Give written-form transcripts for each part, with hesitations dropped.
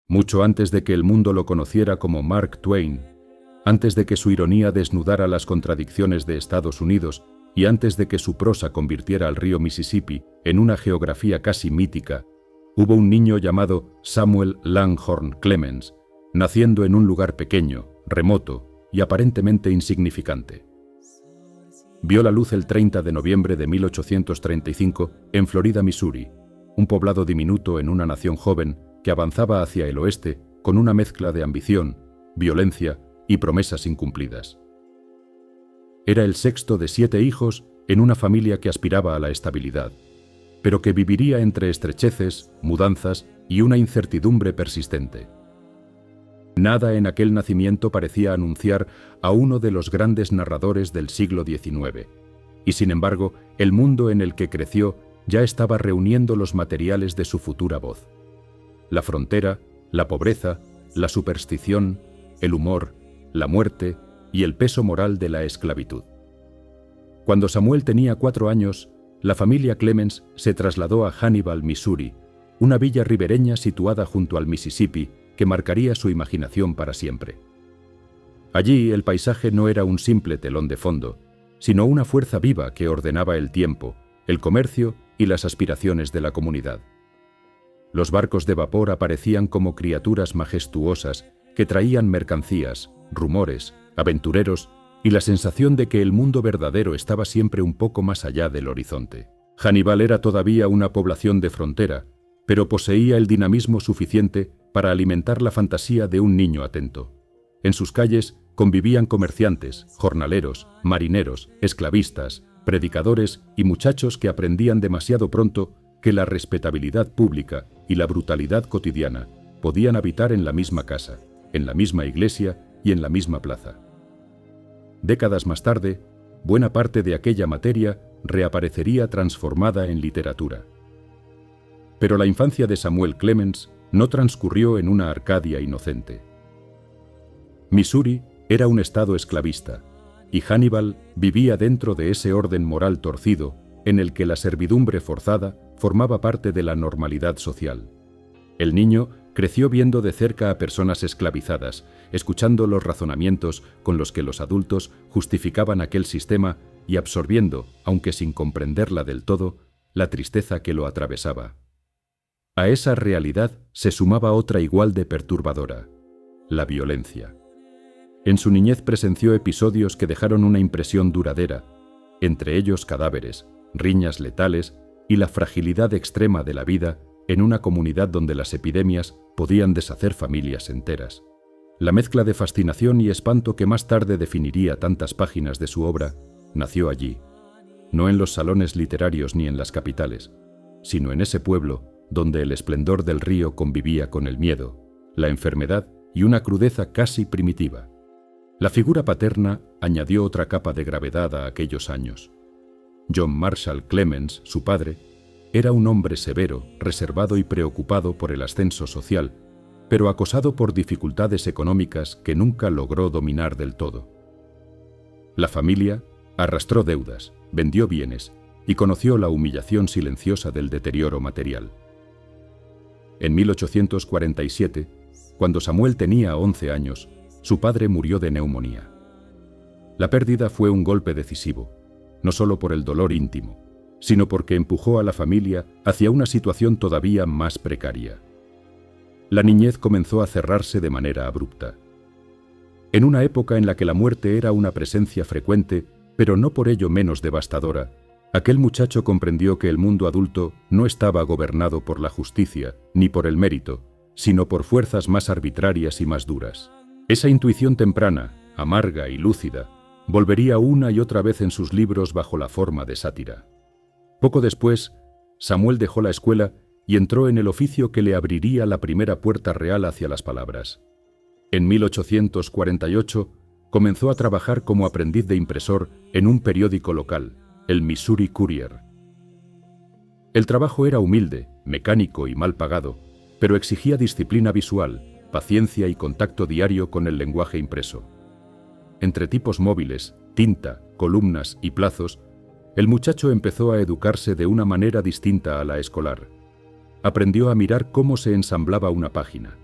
mucho antes de que el mundo lo conociera como Mark Twain, antes de que su ironía desnudara las contradicciones de Estados Unidos y antes de que su prosa convirtiera al río Mississippi en una geografía casi mítica, hubo un niño llamado Samuel Langhorne Clemens, naciendo en un lugar pequeño, remoto y aparentemente insignificante. Vio la luz el 30 de noviembre de 1835 en Florida, Missouri, un poblado diminuto en una nación joven que avanzaba hacia el oeste con una mezcla de ambición, violencia y promesas incumplidas. Era el sexto de 7 hijos en una familia que aspiraba a la estabilidad, pero que viviría entre estrecheces, mudanzas y una incertidumbre persistente. Nada en aquel nacimiento parecía anunciar a uno de los grandes narradores del siglo XIX, y sin embargo, el mundo en el que creció ya estaba reuniendo los materiales de su futura voz. La frontera, la pobreza, la superstición, el humor, la muerte y el peso moral de la esclavitud. Cuando Samuel tenía 4 años, la familia Clemens se trasladó a Hannibal, Missouri, una villa ribereña situada junto al Mississippi que marcaría su imaginación para siempre. Allí el paisaje no era un simple telón de fondo, sino una fuerza viva que ordenaba el tiempo, el comercio y las aspiraciones de la comunidad. Los barcos de vapor aparecían como criaturas majestuosas que traían mercancías, rumores, aventureros y la sensación de que el mundo verdadero estaba siempre un poco más allá del horizonte. Hannibal era todavía una población de frontera, pero poseía el dinamismo suficiente para alimentar la fantasía de un niño atento. En sus calles convivían comerciantes, jornaleros, marineros, esclavistas, predicadores y muchachos que aprendían demasiado pronto que la respetabilidad pública y la brutalidad cotidiana podían habitar en la misma casa, en la misma iglesia y en la misma plaza. Décadas más tarde, buena parte de aquella materia reaparecería transformada en literatura. Pero la infancia de Samuel Clemens no transcurrió en una Arcadia inocente. Missouri era un estado esclavista, y Hannibal vivía dentro de ese orden moral torcido en el que la servidumbre forzada formaba parte de la normalidad social. El niño creció viendo de cerca a personas esclavizadas, escuchando los razonamientos con los que los adultos justificaban aquel sistema y absorbiendo, aunque sin comprenderla del todo, la tristeza que lo atravesaba. A esa realidad se sumaba otra igual de perturbadora: la violencia. En su niñez presenció episodios que dejaron una impresión duradera, entre ellos cadáveres, riñas letales y la fragilidad extrema de la vida en una comunidad donde las epidemias podían deshacer familias enteras. La mezcla de fascinación y espanto que más tarde definiría tantas páginas de su obra nació allí, no en los salones literarios ni en las capitales, sino en ese pueblo donde el esplendor del río convivía con el miedo, la enfermedad y una crudeza casi primitiva. La figura paterna añadió otra capa de gravedad a aquellos años. John Marshall Clemens, su padre, era un hombre severo, reservado y preocupado por el ascenso social, pero acosado por dificultades económicas que nunca logró dominar del todo. La familia arrastró deudas, vendió bienes y conoció la humillación silenciosa del deterioro material. En 1847, cuando Samuel tenía 11 años, su padre murió de neumonía. La pérdida fue un golpe decisivo, no solo por el dolor íntimo, sino porque empujó a la familia hacia una situación todavía más precaria. La niñez comenzó a cerrarse de manera abrupta. En una época en la que la muerte era una presencia frecuente, pero no por ello menos devastadora, aquel muchacho comprendió que el mundo adulto no estaba gobernado por la justicia ni por el mérito, sino por fuerzas más arbitrarias y más duras. Esa intuición temprana, amarga y lúcida, volvería una y otra vez en sus libros bajo la forma de sátira. Poco después, Samuel dejó la escuela y entró en el oficio que le abriría la primera puerta real hacia las palabras. En 1848 comenzó a trabajar como aprendiz de impresor en un periódico local, el Missouri Courier. El trabajo era humilde, mecánico y mal pagado, pero exigía disciplina visual, paciencia y contacto diario con el lenguaje impreso. Entre tipos móviles, tinta, columnas y plazos, el muchacho empezó a educarse de una manera distinta a la escolar. Aprendió a mirar cómo se ensamblaba una página,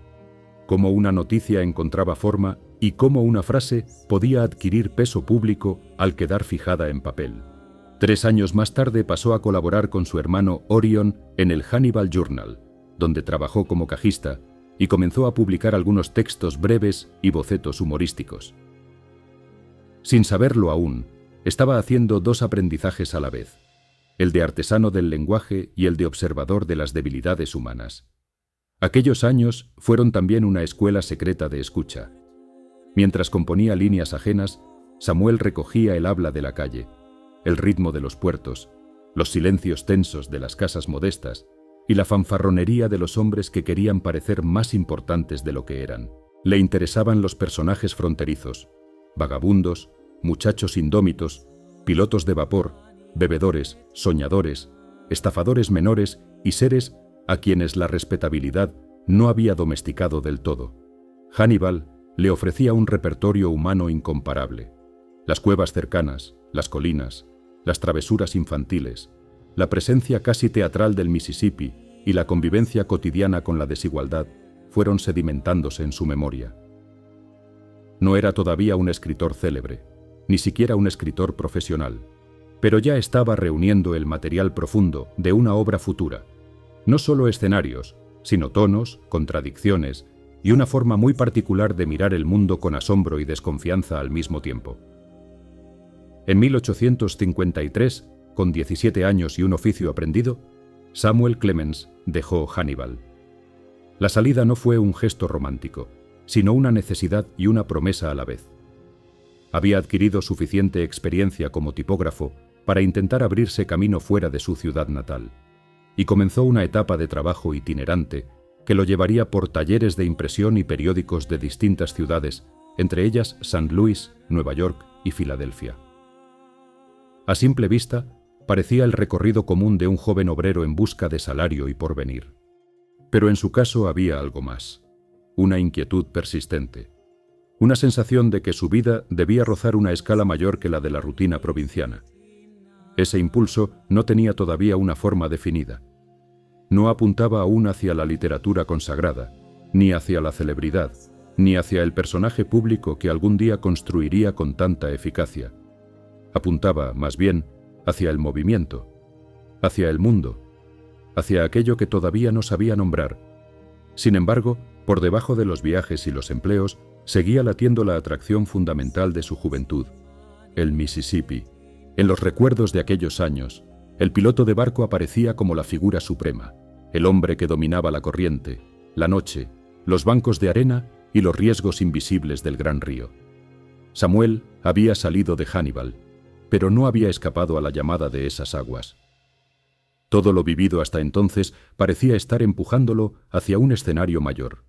cómo una noticia encontraba forma y cómo una frase podía adquirir peso público al quedar fijada en papel. 3 años más tarde pasó a colaborar con su hermano Orion en el Hannibal Journal, donde trabajó como cajista y comenzó a publicar algunos textos breves y bocetos humorísticos. Sin saberlo aún, estaba haciendo 2 aprendizajes a la vez, el de artesano del lenguaje y el de observador de las debilidades humanas. Aquellos años fueron también una escuela secreta de escucha. Mientras componía líneas ajenas, Samuel recogía el habla de la calle, el ritmo de los puertos, los silencios tensos de las casas modestas y la fanfarronería de los hombres que querían parecer más importantes de lo que eran. Le interesaban los personajes fronterizos, vagabundos, muchachos indómitos, pilotos de vapor, bebedores, soñadores, estafadores menores y seres a quienes la respetabilidad no había domesticado del todo. Hannibal le ofrecía un repertorio humano incomparable. Las cuevas cercanas, las colinas, las travesuras infantiles, la presencia casi teatral del Mississippi y la convivencia cotidiana con la desigualdad fueron sedimentándose en su memoria. No era todavía un escritor célebre, ni siquiera un escritor profesional, pero ya estaba reuniendo el material profundo de una obra futura. No solo escenarios, sino tonos, contradicciones y una forma muy particular de mirar el mundo con asombro y desconfianza al mismo tiempo. En 1853, con 17 años y un oficio aprendido, Samuel Clemens dejó Hannibal. La salida no fue un gesto romántico, sino una necesidad y una promesa a la vez. Había adquirido suficiente experiencia como tipógrafo para intentar abrirse camino fuera de su ciudad natal, y comenzó una etapa de trabajo itinerante que lo llevaría por talleres de impresión y periódicos de distintas ciudades, entre ellas St. Louis, Nueva York y Filadelfia. A simple vista, parecía el recorrido común de un joven obrero en busca de salario y porvenir. Pero en su caso había algo más, una inquietud persistente, una sensación de que su vida debía rozar una escala mayor que la de la rutina provinciana. Ese impulso no tenía todavía una forma definida. No apuntaba aún hacia la literatura consagrada, ni hacia la celebridad, ni hacia el personaje público que algún día construiría con tanta eficacia. Apuntaba, más bien, hacia el movimiento, hacia el mundo, hacia aquello que todavía no sabía nombrar. Sin embargo, por debajo de los viajes y los empleos, seguía latiendo la atracción fundamental de su juventud, el Mississippi. En los recuerdos de aquellos años, el piloto de barco aparecía como la figura suprema, el hombre que dominaba la corriente, la noche, los bancos de arena y los riesgos invisibles del gran río. Samuel había salido de Hannibal, pero no había escapado a la llamada de esas aguas. Todo lo vivido hasta entonces parecía estar empujándolo hacia un escenario mayor.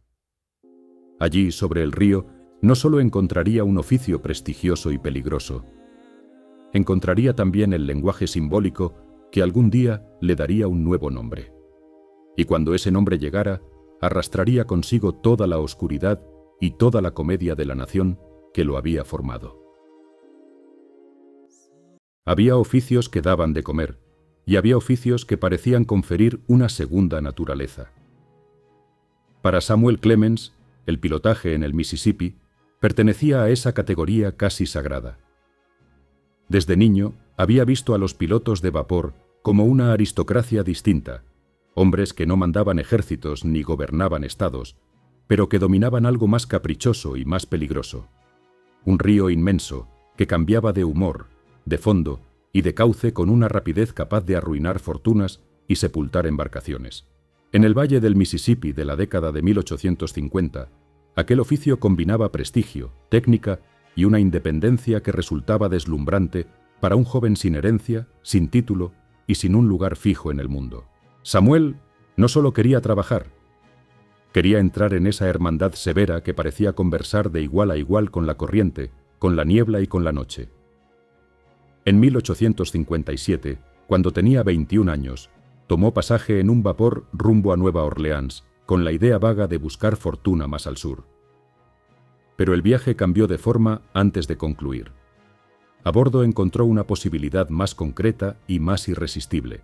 Allí, sobre el río, no solo encontraría un oficio prestigioso y peligroso, encontraría también el lenguaje simbólico que algún día le daría un nuevo nombre. Y cuando ese nombre llegara, arrastraría consigo toda la oscuridad y toda la comedia de la nación que lo había formado. Había oficios que daban de comer, y había oficios que parecían conferir una segunda naturaleza. Para Samuel Clemens, el pilotaje en el Mississippi pertenecía a esa categoría casi sagrada. Desde niño había visto a los pilotos de vapor como una aristocracia distinta, hombres que no mandaban ejércitos ni gobernaban estados, pero que dominaban algo más caprichoso y más peligroso. Un río inmenso que cambiaba de humor, de fondo y de cauce con una rapidez capaz de arruinar fortunas y sepultar embarcaciones. En el valle del Mississippi de la década de 1850, aquel oficio combinaba prestigio, técnica y una independencia que resultaba deslumbrante para un joven sin herencia, sin título y sin un lugar fijo en el mundo. Samuel no solo quería trabajar, quería entrar en esa hermandad severa que parecía conversar de igual a igual con la corriente, con la niebla y con la noche. En 1857, cuando tenía 21 años, tomó pasaje en un vapor rumbo a Nueva Orleans, con la idea vaga de buscar fortuna más al sur. Pero el viaje cambió de forma antes de concluir. A bordo encontró una posibilidad más concreta y más irresistible: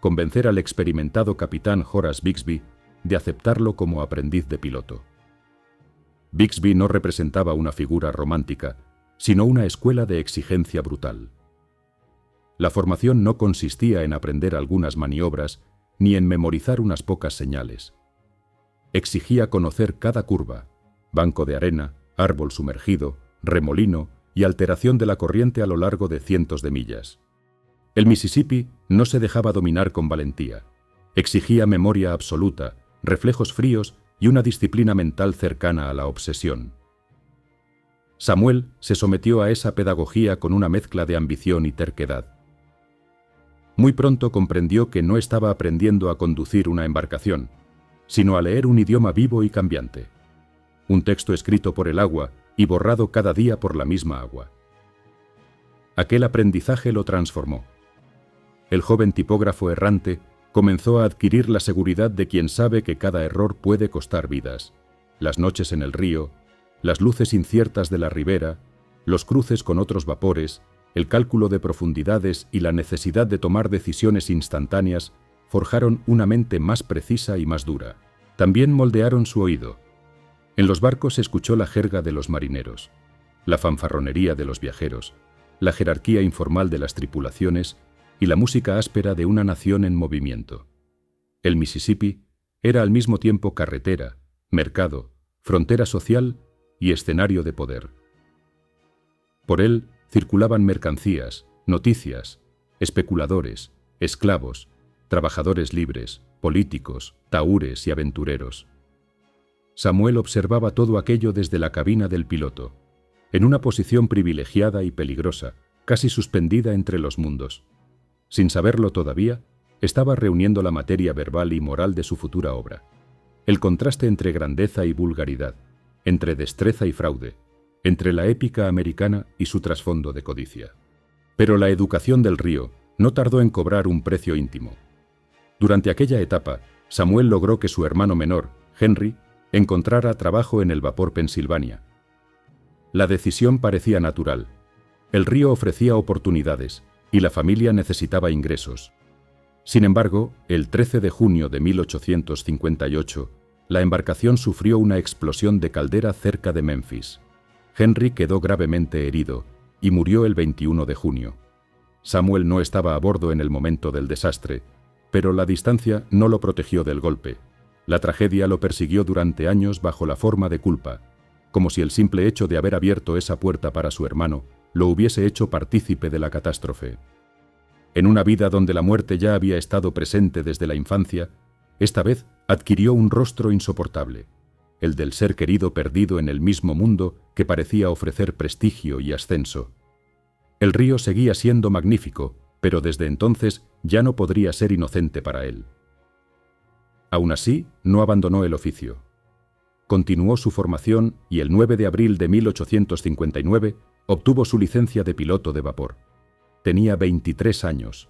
convencer al experimentado capitán Horace Bixby de aceptarlo como aprendiz de piloto. Bixby no representaba una figura romántica, sino una escuela de exigencia brutal. La formación no consistía en aprender algunas maniobras ni en memorizar unas pocas señales. Exigía conocer cada curva, banco de arena, árbol sumergido, remolino y alteración de la corriente a lo largo de cientos de millas. El Mississippi no se dejaba dominar con valentía. Exigía memoria absoluta, reflejos fríos y una disciplina mental cercana a la obsesión. Samuel se sometió a esa pedagogía con una mezcla de ambición y terquedad. Muy pronto comprendió que no estaba aprendiendo a conducir una embarcación, sino a leer un idioma vivo y cambiante. Un texto escrito por el agua y borrado cada día por la misma agua. Aquel aprendizaje lo transformó. El joven tipógrafo errante comenzó a adquirir la seguridad de quien sabe que cada error puede costar vidas. Las noches en el río, las luces inciertas de la ribera, los cruces con otros vapores, el cálculo de profundidades y la necesidad de tomar decisiones instantáneas forjaron una mente más precisa y más dura. También moldearon su oído. En los barcos escuchó la jerga de los marineros, la fanfarronería de los viajeros, la jerarquía informal de las tripulaciones y la música áspera de una nación en movimiento. El Mississippi era al mismo tiempo carretera, mercado, frontera social y escenario de poder. Por él circulaban mercancías, noticias, especuladores, esclavos, trabajadores libres, políticos, tahúres y aventureros. Samuel observaba todo aquello desde la cabina del piloto, en una posición privilegiada y peligrosa, casi suspendida entre los mundos. Sin saberlo todavía, estaba reuniendo la materia verbal y moral de su futura obra. El contraste entre grandeza y vulgaridad, entre destreza y fraude, entre la épica americana y su trasfondo de codicia. Pero la educación del río no tardó en cobrar un precio íntimo. Durante aquella etapa, Samuel logró que su hermano menor, Henry, encontrara trabajo en el vapor Pensilvania. La decisión parecía natural. El río ofrecía oportunidades y la familia necesitaba ingresos. Sin embargo, el 13 de junio de 1858, la embarcación sufrió una explosión de caldera cerca de Memphis. Henry quedó gravemente herido y murió el 21 de junio. Samuel no estaba a bordo en el momento del desastre, pero la distancia no lo protegió del golpe. La tragedia lo persiguió durante años bajo la forma de culpa, como si el simple hecho de haber abierto esa puerta para su hermano lo hubiese hecho partícipe de la catástrofe. En una vida donde la muerte ya había estado presente desde la infancia, esta vez adquirió un rostro insoportable, el del ser querido perdido en el mismo mundo que parecía ofrecer prestigio y ascenso. El río seguía siendo magnífico, pero desde entonces ya no podría ser inocente para él. Aún así, no abandonó el oficio. Continuó su formación y el 9 de abril de 1859 obtuvo su licencia de piloto de vapor. Tenía 23 años.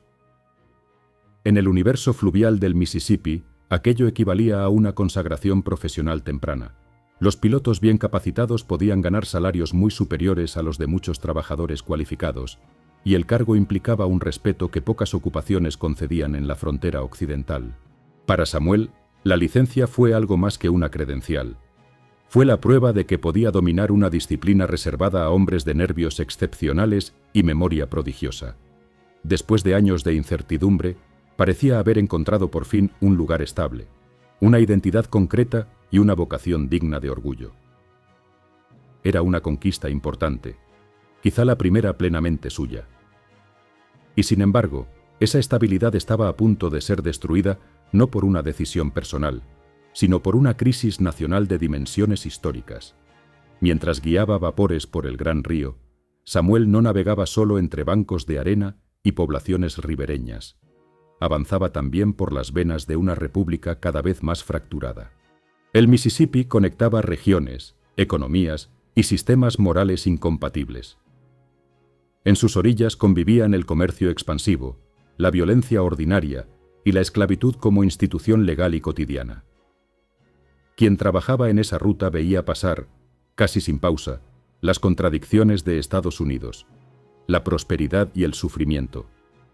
En el universo fluvial del Mississippi, aquello equivalía a una consagración profesional temprana. Los pilotos bien capacitados podían ganar salarios muy superiores a los de muchos trabajadores cualificados, y el cargo implicaba un respeto que pocas ocupaciones concedían en la frontera occidental. Para Samuel, la licencia fue algo más que una credencial. Fue la prueba de que podía dominar una disciplina reservada a hombres de nervios excepcionales y memoria prodigiosa. Después de años de incertidumbre, parecía haber encontrado por fin un lugar estable, una identidad concreta y una vocación digna de orgullo. Era una conquista importante, quizá la primera plenamente suya. Y sin embargo, esa estabilidad estaba a punto de ser destruida no por una decisión personal, sino por una crisis nacional de dimensiones históricas. Mientras guiaba vapores por el gran río, Samuel no navegaba solo entre bancos de arena y poblaciones ribereñas. Avanzaba también por las venas de una república cada vez más fracturada. El Mississippi conectaba regiones, economías y sistemas morales incompatibles. En sus orillas convivían el comercio expansivo, la violencia ordinaria y la esclavitud como institución legal y cotidiana. Quien trabajaba en esa ruta veía pasar, casi sin pausa, las contradicciones de Estados Unidos, la prosperidad y el sufrimiento,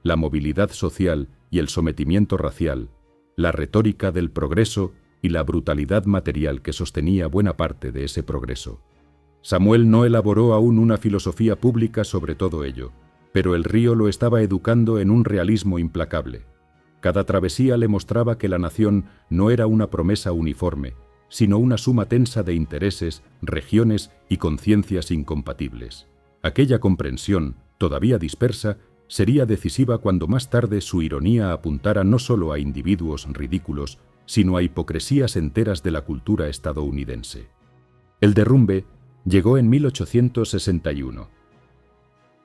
la movilidad social y el sometimiento racial, la retórica del progreso y la brutalidad material que sostenía buena parte de ese progreso. Samuel no elaboró aún una filosofía pública sobre todo ello, pero el río lo estaba educando en un realismo implacable. Cada travesía le mostraba que la nación no era una promesa uniforme, sino una suma tensa de intereses, regiones y conciencias incompatibles. Aquella comprensión, todavía dispersa, sería decisiva cuando más tarde su ironía apuntara no solo a individuos ridículos, sino a hipocresías enteras de la cultura estadounidense. El derrumbe llegó en 1861.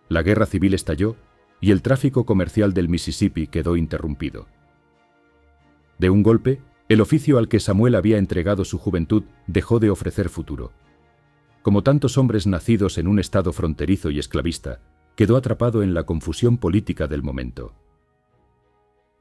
La guerra civil estalló y el tráfico comercial del Mississippi quedó interrumpido. De un golpe, el oficio al que Samuel había entregado su juventud dejó de ofrecer futuro. Como tantos hombres nacidos en un estado fronterizo y esclavista, quedó atrapado en la confusión política del momento.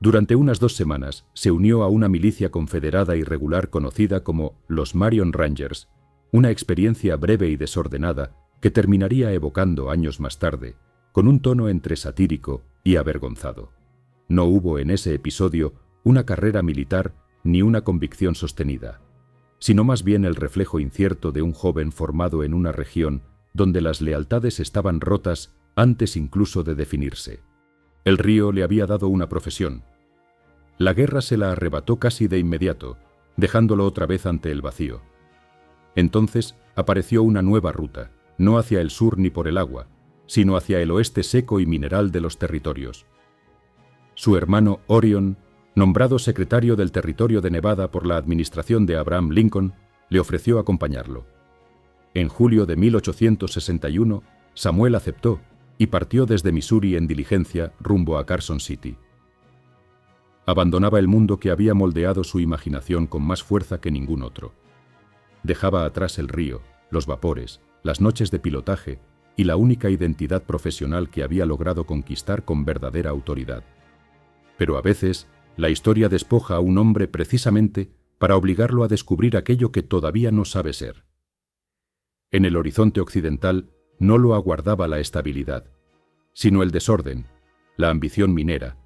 Durante unas 2 semanas se unió a una milicia confederada irregular conocida como los Marion Rangers, una experiencia breve y desordenada que terminaría evocando años más tarde, con un tono entre satírico y avergonzado. No hubo en ese episodio una carrera militar ni una convicción sostenida, sino más bien el reflejo incierto de un joven formado en una región donde las lealtades estaban rotas antes incluso de definirse. El río le había dado una profesión. La guerra se la arrebató casi de inmediato, dejándolo otra vez ante el vacío. Entonces apareció una nueva ruta, no hacia el sur ni por el agua, sino hacia el oeste seco y mineral de los territorios. Su hermano Orion, nombrado secretario del Territorio de Nevada por la administración de Abraham Lincoln, le ofreció acompañarlo. En julio de 1861, Samuel aceptó y partió desde Missouri en diligencia rumbo a Carson City. Abandonaba el mundo que había moldeado su imaginación con más fuerza que ningún otro. Dejaba atrás el río, los vapores, las noches de pilotaje y la única identidad profesional que había logrado conquistar con verdadera autoridad. Pero a veces, la historia despoja a un hombre precisamente para obligarlo a descubrir aquello que todavía no sabe ser. En el horizonte occidental no lo aguardaba la estabilidad, sino el desorden, la ambición minera,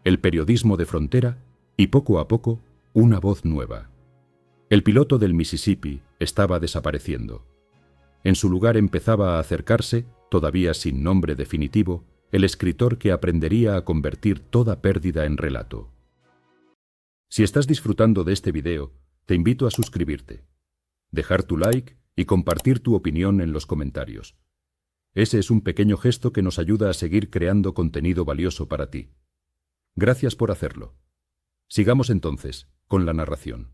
el periodismo de frontera y poco a poco una voz nueva. El piloto del Mississippi estaba desapareciendo. En su lugar empezaba a acercarse, todavía sin nombre definitivo, el escritor que aprendería a convertir toda pérdida en relato. Si estás disfrutando de este video, te invito a suscribirte, dejar tu like y compartir tu opinión en los comentarios. Ese es un pequeño gesto que nos ayuda a seguir creando contenido valioso para ti. Gracias por hacerlo. Sigamos entonces con la narración.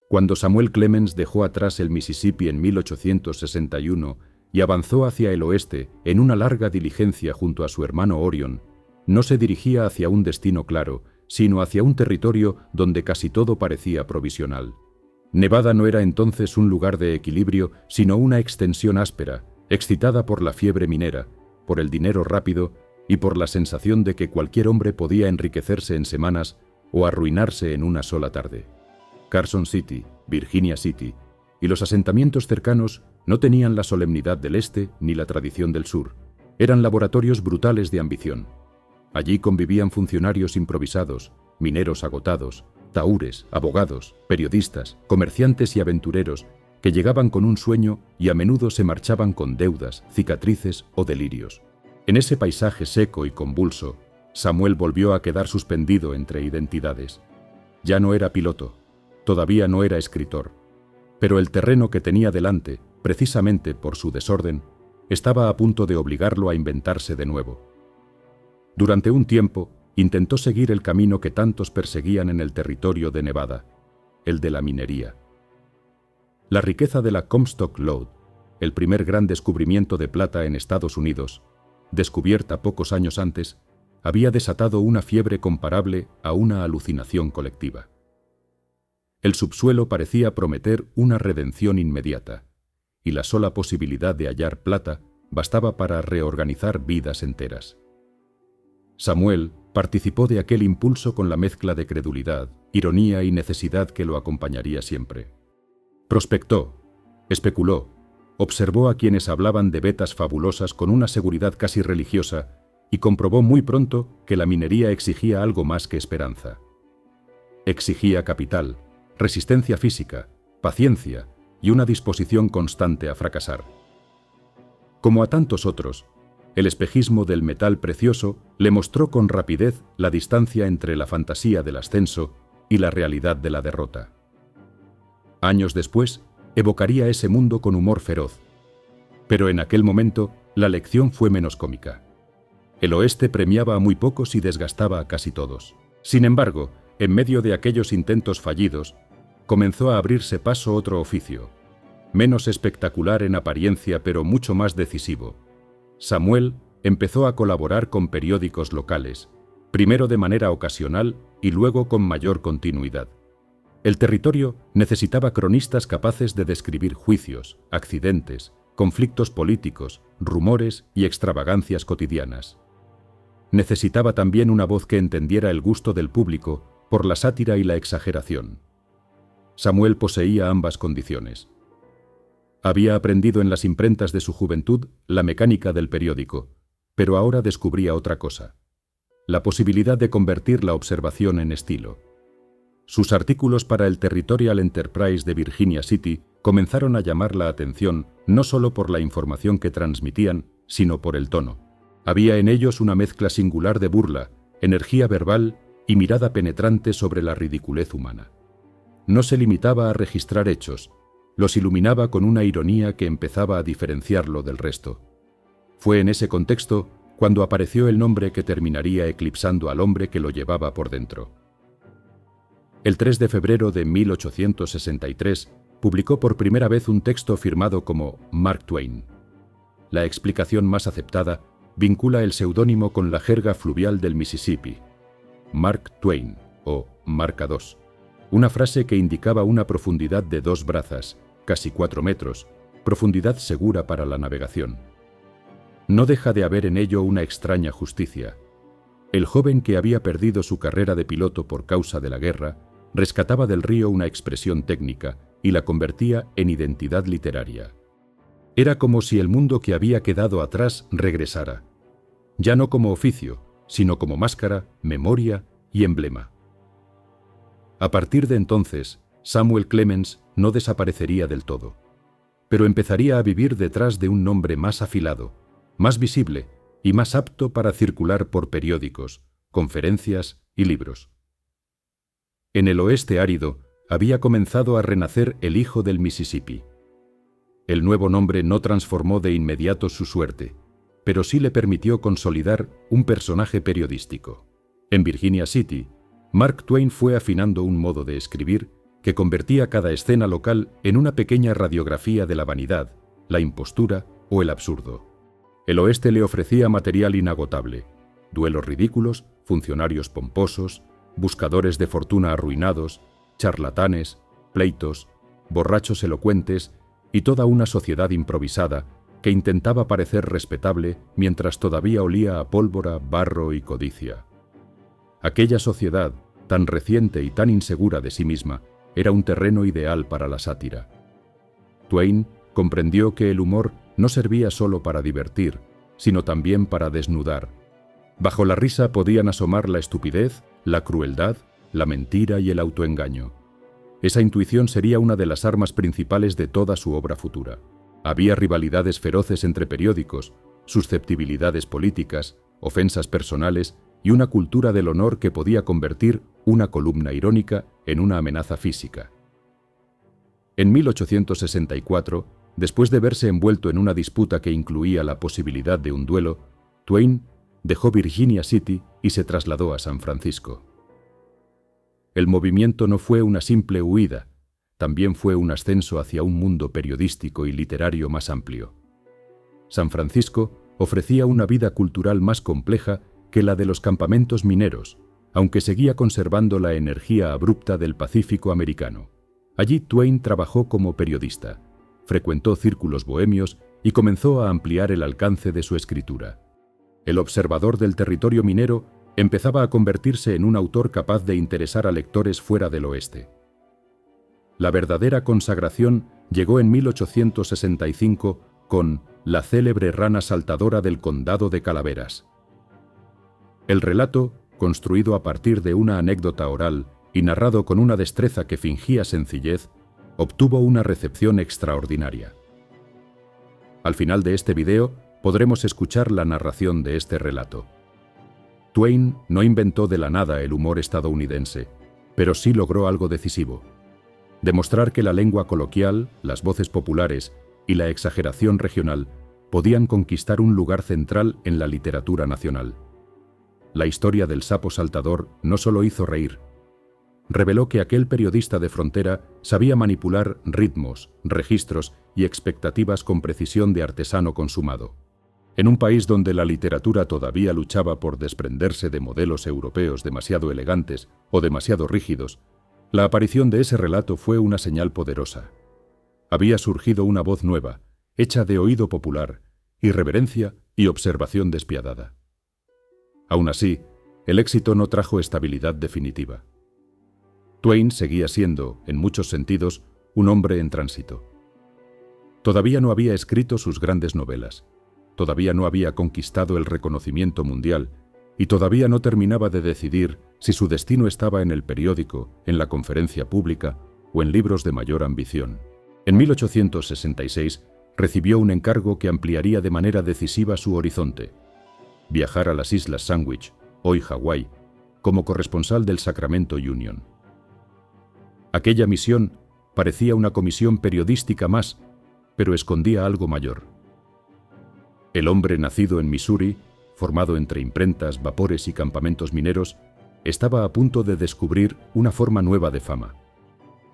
Cuando Samuel Clemens dejó atrás el Mississippi en 1861 y avanzó hacia el oeste en una larga diligencia junto a su hermano Orion, no se dirigía hacia un destino claro, sino hacia un territorio donde casi todo parecía provisional. Nevada no era entonces un lugar de equilibrio, sino una extensión áspera, excitada por la fiebre minera, por el dinero rápido y por la sensación de que cualquier hombre podía enriquecerse en semanas o arruinarse en una sola tarde. Carson City, Virginia City y los asentamientos cercanos no tenían la solemnidad del este ni la tradición del sur. Eran laboratorios brutales de ambición. Allí convivían funcionarios improvisados, mineros agotados, tahúres, abogados, periodistas, comerciantes y aventureros que llegaban con un sueño y a menudo se marchaban con deudas, cicatrices o delirios. En ese paisaje seco y convulso, Samuel volvió a quedar suspendido entre identidades. Ya no era piloto, todavía no era escritor, pero el terreno que tenía delante, precisamente por su desorden, estaba a punto de obligarlo a inventarse de nuevo. Durante un tiempo, intentó seguir el camino que tantos perseguían en el territorio de Nevada, el de la minería. La riqueza de la Comstock Lode, el primer gran descubrimiento de plata en Estados Unidos, descubierta pocos años antes, había desatado una fiebre comparable a una alucinación colectiva. El subsuelo parecía prometer una redención inmediata, y la sola posibilidad de hallar plata bastaba para reorganizar vidas enteras. Samuel participó de aquel impulso con la mezcla de credulidad, ironía y necesidad que lo acompañaría siempre. Prospectó, especuló, observó a quienes hablaban de vetas fabulosas con una seguridad casi religiosa y comprobó muy pronto que la minería exigía algo más que esperanza. Exigía capital, resistencia física, paciencia y una disposición constante a fracasar. Como a tantos otros, el espejismo del metal precioso le mostró con rapidez la distancia entre la fantasía del ascenso y la realidad de la derrota. Años después, evocaría ese mundo con humor feroz. Pero en aquel momento, la lección fue menos cómica. El oeste premiaba a muy pocos y desgastaba a casi todos. Sin embargo, en medio de aquellos intentos fallidos, comenzó a abrirse paso otro oficio, menos espectacular en apariencia pero mucho más decisivo. Samuel empezó a colaborar con periódicos locales, primero de manera ocasional y luego con mayor continuidad. El territorio necesitaba cronistas capaces de describir juicios, accidentes, conflictos políticos, rumores y extravagancias cotidianas. Necesitaba también una voz que entendiera el gusto del público por la sátira y la exageración. Samuel poseía ambas condiciones. Había aprendido en las imprentas de su juventud la mecánica del periódico, pero ahora descubría otra cosa: la posibilidad de convertir la observación en estilo. Sus artículos para el Territorial Enterprise de Virginia City comenzaron a llamar la atención no solo por la información que transmitían, sino por el tono. Había en ellos una mezcla singular de burla, energía verbal y mirada penetrante sobre la ridiculez humana. No se limitaba a registrar hechos, los iluminaba con una ironía que empezaba a diferenciarlo del resto. Fue en ese contexto cuando apareció el nombre que terminaría eclipsando al hombre que lo llevaba por dentro. El 3 de febrero de 1863 publicó por primera vez un texto firmado como Mark Twain. La explicación más aceptada vincula el seudónimo con la jerga fluvial del Mississippi. Mark Twain, o Marca II, una frase que indicaba una profundidad de 2 brazas, casi 4 metros, profundidad segura para la navegación. No deja de haber en ello una extraña justicia. El joven que había perdido su carrera de piloto por causa de la guerra, rescataba del río una expresión técnica y la convertía en identidad literaria. Era como si el mundo que había quedado atrás regresara, ya no como oficio, sino como máscara, memoria y emblema. A partir de entonces, Samuel Clemens no desaparecería del todo, pero empezaría a vivir detrás de un nombre más afilado, más visible y más apto para circular por periódicos, conferencias y libros. En el oeste árido había comenzado a renacer el hijo del Mississippi. El nuevo nombre no transformó de inmediato su suerte, pero sí le permitió consolidar un personaje periodístico. En Virginia City, Mark Twain fue afinando un modo de escribir que convertía cada escena local en una pequeña radiografía de la vanidad, la impostura o el absurdo. El oeste le ofrecía material inagotable: duelos ridículos, funcionarios pomposos, buscadores de fortuna arruinados, charlatanes, pleitos, borrachos elocuentes y toda una sociedad improvisada que intentaba parecer respetable mientras todavía olía a pólvora, barro y codicia. Aquella sociedad, tan reciente y tan insegura de sí misma, era un terreno ideal para la sátira. Twain comprendió que el humor no servía solo para divertir, sino también para desnudar. Bajo la risa podían asomar la estupidez, la crueldad, la mentira y el autoengaño. Esa intuición sería una de las armas principales de toda su obra futura. Había rivalidades feroces entre periódicos, susceptibilidades políticas, ofensas personales y una cultura del honor que podía convertir una columna irónica en una amenaza física. En 1864, después de verse envuelto en una disputa que incluía la posibilidad de un duelo, Twain dejó Virginia City y se trasladó a San Francisco. El movimiento no fue una simple huida, también fue un ascenso hacia un mundo periodístico y literario más amplio. San Francisco ofrecía una vida cultural más compleja que la de los campamentos mineros, aunque seguía conservando la energía abrupta del Pacífico americano. Allí Twain trabajó como periodista, frecuentó círculos bohemios y comenzó a ampliar el alcance de su escritura. El observador del territorio minero empezaba a convertirse en un autor capaz de interesar a lectores fuera del oeste. La verdadera consagración llegó en 1865 con La célebre rana saltadora del condado de Calaveras. El relato, construido a partir de una anécdota oral y narrado con una destreza que fingía sencillez, obtuvo una recepción extraordinaria. Al final de este video podremos escuchar la narración de este relato. Twain no inventó de la nada el humor estadounidense, pero sí logró algo decisivo: demostrar que la lengua coloquial, las voces populares y la exageración regional podían conquistar un lugar central en la literatura nacional. La historia del sapo saltador no solo hizo reír, reveló que aquel periodista de frontera sabía manipular ritmos, registros y expectativas con precisión de artesano consumado. En un país donde la literatura todavía luchaba por desprenderse de modelos europeos demasiado elegantes o demasiado rígidos, la aparición de ese relato fue una señal poderosa. Había surgido una voz nueva, hecha de oído popular, irreverencia y observación despiadada. Aún así, el éxito no trajo estabilidad definitiva. Twain seguía siendo, en muchos sentidos, un hombre en tránsito. Todavía no había escrito sus grandes novelas, todavía no había conquistado el reconocimiento mundial y todavía no terminaba de decidir si su destino estaba en el periódico, en la conferencia pública o en libros de mayor ambición. En 1866 recibió un encargo que ampliaría de manera decisiva su horizonte: viajar a las Islas Sandwich, hoy Hawái, como corresponsal del Sacramento Union. Aquella misión parecía una comisión periodística más, pero escondía algo mayor. El hombre nacido en Missouri, formado entre imprentas, vapores y campamentos mineros, estaba a punto de descubrir una forma nueva de fama: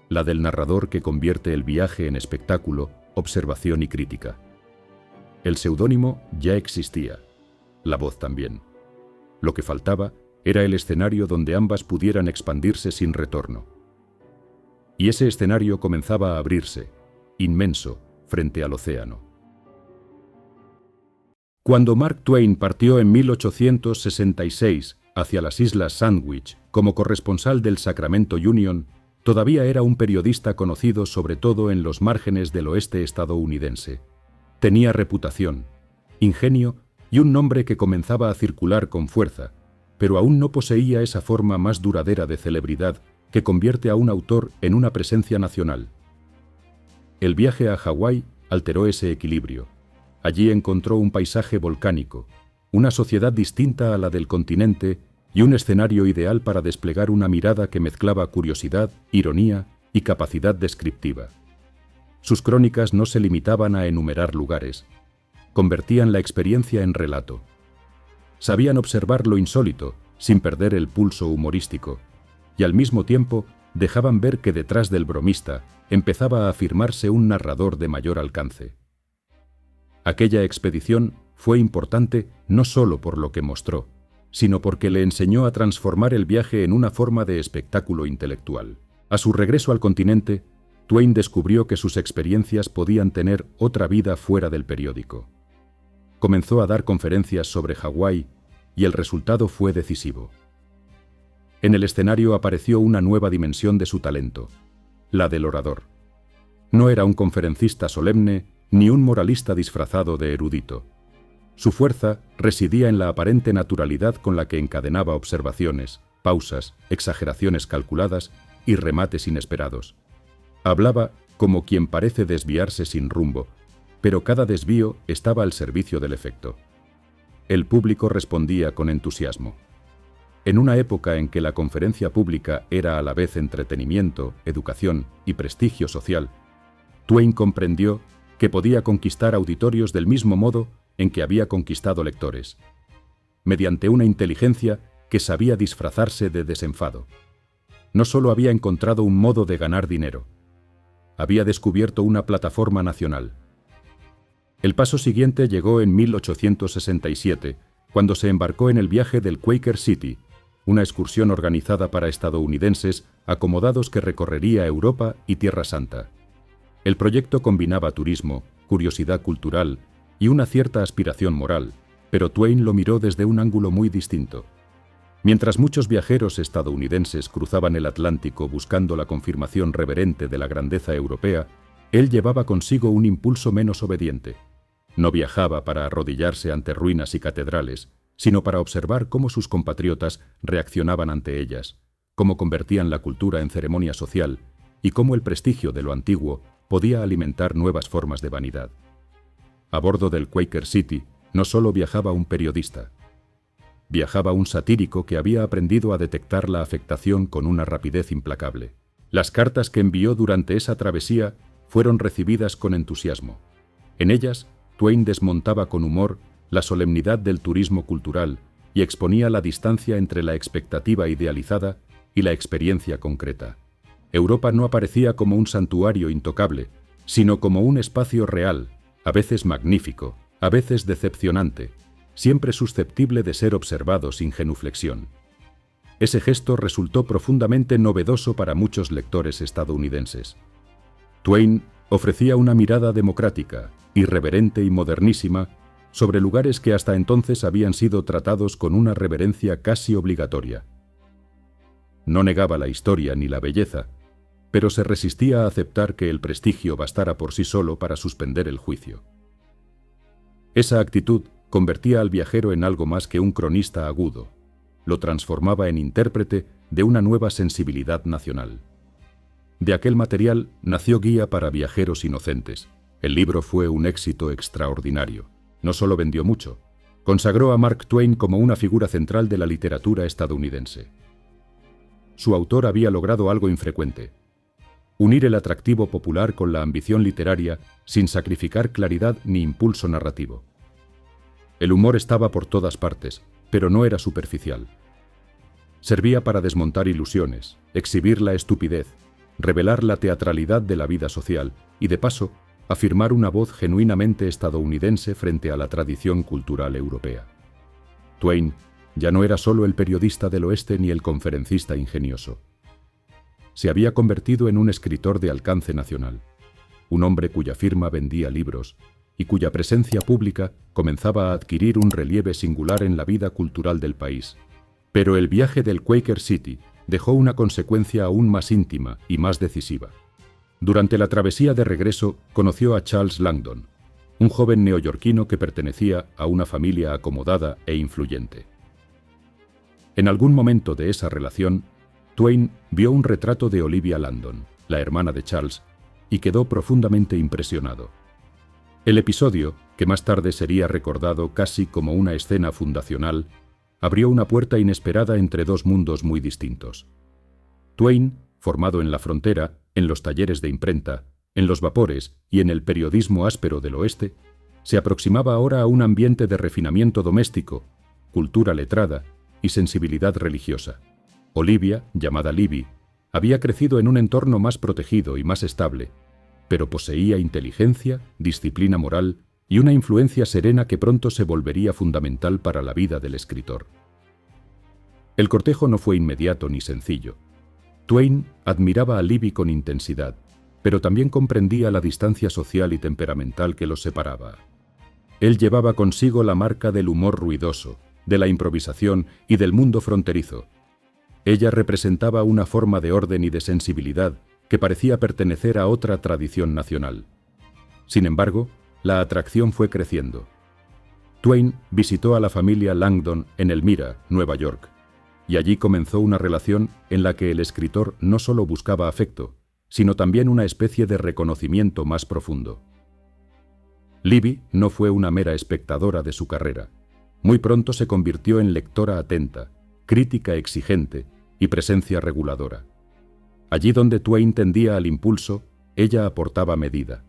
la del narrador que convierte el viaje en espectáculo, observación y crítica. El seudónimo ya existía, la voz también. Lo que faltaba era el escenario donde ambas pudieran expandirse sin retorno. Y ese escenario comenzaba a abrirse, inmenso, frente al océano. Cuando Mark Twain partió en 1866 hacia las Islas Sandwich como corresponsal del Sacramento Union, todavía era un periodista conocido sobre todo en los márgenes del oeste estadounidense. Tenía reputación, ingenio y un nombre que comenzaba a circular con fuerza, pero aún no poseía esa forma más duradera de celebridad que convierte a un autor en una presencia nacional. El viaje a Hawái alteró ese equilibrio. Allí encontró un paisaje volcánico, una sociedad distinta a la del continente y un escenario ideal para desplegar una mirada que mezclaba curiosidad, ironía y capacidad descriptiva. Sus crónicas no se limitaban a enumerar lugares, convertían la experiencia en relato. Sabían observar lo insólito, sin perder el pulso humorístico, y al mismo tiempo dejaban ver que detrás del bromista empezaba a afirmarse un narrador de mayor alcance. Aquella expedición fue importante no solo por lo que mostró, sino porque le enseñó a transformar el viaje en una forma de espectáculo intelectual. A su regreso al continente, Twain descubrió que sus experiencias podían tener otra vida fuera del periódico. Comenzó a dar conferencias sobre Hawái y el resultado fue decisivo. En el escenario apareció una nueva dimensión de su talento, la del orador. No era un conferencista solemne ni un moralista disfrazado de erudito. Su fuerza residía en la aparente naturalidad con la que encadenaba observaciones, pausas, exageraciones calculadas y remates inesperados. Hablaba como quien parece desviarse sin rumbo, pero cada desvío estaba al servicio del efecto. El público respondía con entusiasmo. En una época en que la conferencia pública era a la vez entretenimiento, educación y prestigio social, Twain comprendió que podía conquistar auditorios del mismo modo en que había conquistado lectores, mediante una inteligencia que sabía disfrazarse de desenfado. No solo había encontrado un modo de ganar dinero, había descubierto una plataforma nacional. El paso siguiente llegó en 1867, cuando se embarcó en el viaje del Quaker City, una excursión organizada para estadounidenses acomodados que recorrería Europa y Tierra Santa. El proyecto combinaba turismo, curiosidad cultural y una cierta aspiración moral, pero Twain lo miró desde un ángulo muy distinto. Mientras muchos viajeros estadounidenses cruzaban el Atlántico buscando la confirmación reverente de la grandeza europea, él llevaba consigo un impulso menos obediente. No viajaba para arrodillarse ante ruinas y catedrales, sino para observar cómo sus compatriotas reaccionaban ante ellas, cómo convertían la cultura en ceremonia social y cómo el prestigio de lo antiguo podía alimentar nuevas formas de vanidad. A bordo del Quaker City no solo viajaba un periodista. Viajaba un satírico que había aprendido a detectar la afectación con una rapidez implacable. Las cartas que envió durante esa travesía fueron recibidas con entusiasmo. En ellas, Twain desmontaba con humor la solemnidad del turismo cultural y exponía la distancia entre la expectativa idealizada y la experiencia concreta. Europa no aparecía como un santuario intocable, sino como un espacio real, a veces magnífico, a veces decepcionante, siempre susceptible de ser observado sin genuflexión. Ese gesto resultó profundamente novedoso para muchos lectores estadounidenses. Twain ofrecía una mirada democrática, irreverente y modernísima sobre lugares que hasta entonces habían sido tratados con una reverencia casi obligatoria. No negaba la historia ni la belleza, pero se resistía a aceptar que el prestigio bastara por sí solo para suspender el juicio. Esa actitud convertía al viajero en algo más que un cronista agudo, lo transformaba en intérprete de una nueva sensibilidad nacional. De aquel material nació Guía para Viajeros Inocentes. El libro fue un éxito extraordinario. No solo vendió mucho, consagró a Mark Twain como una figura central de la literatura estadounidense. Su autor había logrado algo infrecuente: unir el atractivo popular con la ambición literaria sin sacrificar claridad ni impulso narrativo. El humor estaba por todas partes, pero no era superficial. Servía para desmontar ilusiones, exhibir la estupidez, revelar la teatralidad de la vida social y, de paso, afirmar una voz genuinamente estadounidense frente a la tradición cultural europea. Twain ya no era solo el periodista del oeste ni el conferencista ingenioso. Se había convertido en un escritor de alcance nacional, un hombre cuya firma vendía libros y cuya presencia pública comenzaba a adquirir un relieve singular en la vida cultural del país. Pero el viaje del Quaker City dejó una consecuencia aún más íntima y más decisiva. Durante la travesía de regreso conoció a Charles Langdon, un joven neoyorquino que pertenecía a una familia acomodada e influyente. En algún momento de esa relación, Twain vio un retrato de Olivia Langdon, la hermana de Charles, y quedó profundamente impresionado. El episodio, que más tarde sería recordado casi como una escena fundacional, abrió una puerta inesperada entre dos mundos muy distintos. Twain, formado en la frontera, en los talleres de imprenta, en los vapores y en el periodismo áspero del oeste, se aproximaba ahora a un ambiente de refinamiento doméstico, cultura letrada y sensibilidad religiosa. Olivia, llamada Libby, había crecido en un entorno más protegido y más estable, pero poseía inteligencia, disciplina moral y una influencia serena que pronto se volvería fundamental para la vida del escritor. El cortejo no fue inmediato ni sencillo. Twain admiraba a Libby con intensidad, pero también comprendía la distancia social y temperamental que los separaba. Él llevaba consigo la marca del humor ruidoso, de la improvisación y del mundo fronterizo. Ella representaba una forma de orden y de sensibilidad que parecía pertenecer a otra tradición nacional. Sin embargo, la atracción fue creciendo. Twain visitó a la familia Langdon en Elmira, Nueva York, y allí comenzó una relación en la que el escritor no solo buscaba afecto, sino también una especie de reconocimiento más profundo. Libby no fue una mera espectadora de su carrera. Muy pronto se convirtió en lectora atenta, crítica exigente y presencia reguladora. Allí donde Twain tendía al impulso, ella aportaba medida.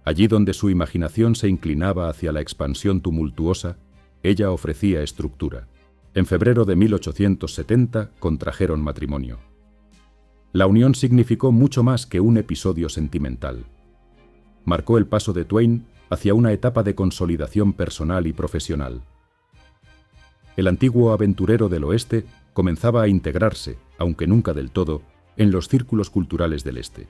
Allí donde su imaginación se inclinaba hacia la expansión tumultuosa, ella ofrecía estructura. En febrero de 1870 contrajeron matrimonio. La unión significó mucho más que un episodio sentimental. Marcó el paso de Twain hacia una etapa de consolidación personal y profesional. El antiguo aventurero del oeste comenzaba a integrarse, aunque nunca del todo, en los círculos culturales del este.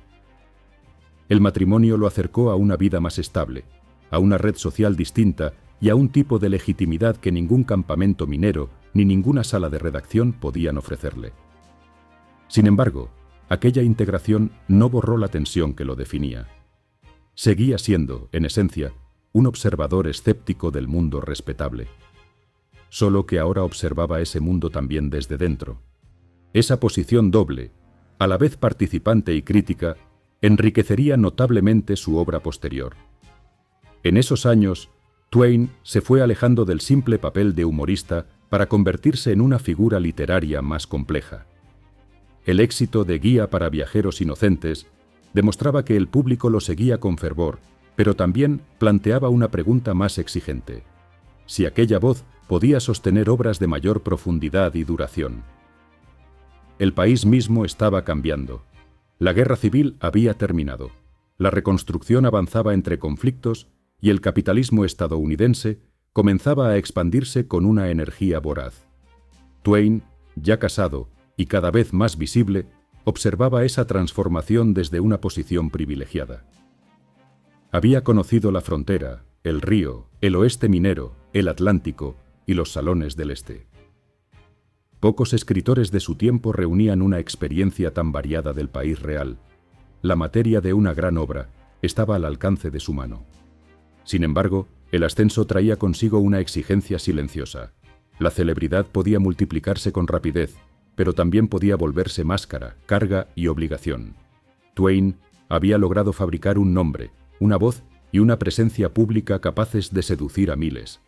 El matrimonio lo acercó a una vida más estable, a una red social distinta y a un tipo de legitimidad que ningún campamento minero ni ninguna sala de redacción podían ofrecerle. Sin embargo, aquella integración no borró la tensión que lo definía. Seguía siendo, en esencia, un observador escéptico del mundo respetable. Solo que ahora observaba ese mundo también desde dentro. Esa posición doble, a la vez participante y crítica, enriquecería notablemente su obra posterior. En esos años, Twain se fue alejando del simple papel de humorista para convertirse en una figura literaria más compleja. El éxito de Guía para viajeros inocentes demostraba que el público lo seguía con fervor, pero también planteaba una pregunta más exigente: si aquella voz podía sostener obras de mayor profundidad y duración. El país mismo estaba cambiando. La guerra civil había terminado. La reconstrucción avanzaba entre conflictos y el capitalismo estadounidense comenzaba a expandirse con una energía voraz. Twain, ya casado y cada vez más visible, observaba esa transformación desde una posición privilegiada. Había conocido la frontera, el río, el oeste minero, el Atlántico y los salones del este. Pocos escritores de su tiempo reunían una experiencia tan variada del país real. La materia de una gran obra estaba al alcance de su mano. Sin embargo, el ascenso traía consigo una exigencia silenciosa. La celebridad podía multiplicarse con rapidez, pero también podía volverse máscara, carga y obligación. Twain había logrado fabricar un nombre, una voz y una presencia pública capaces de seducir a miles.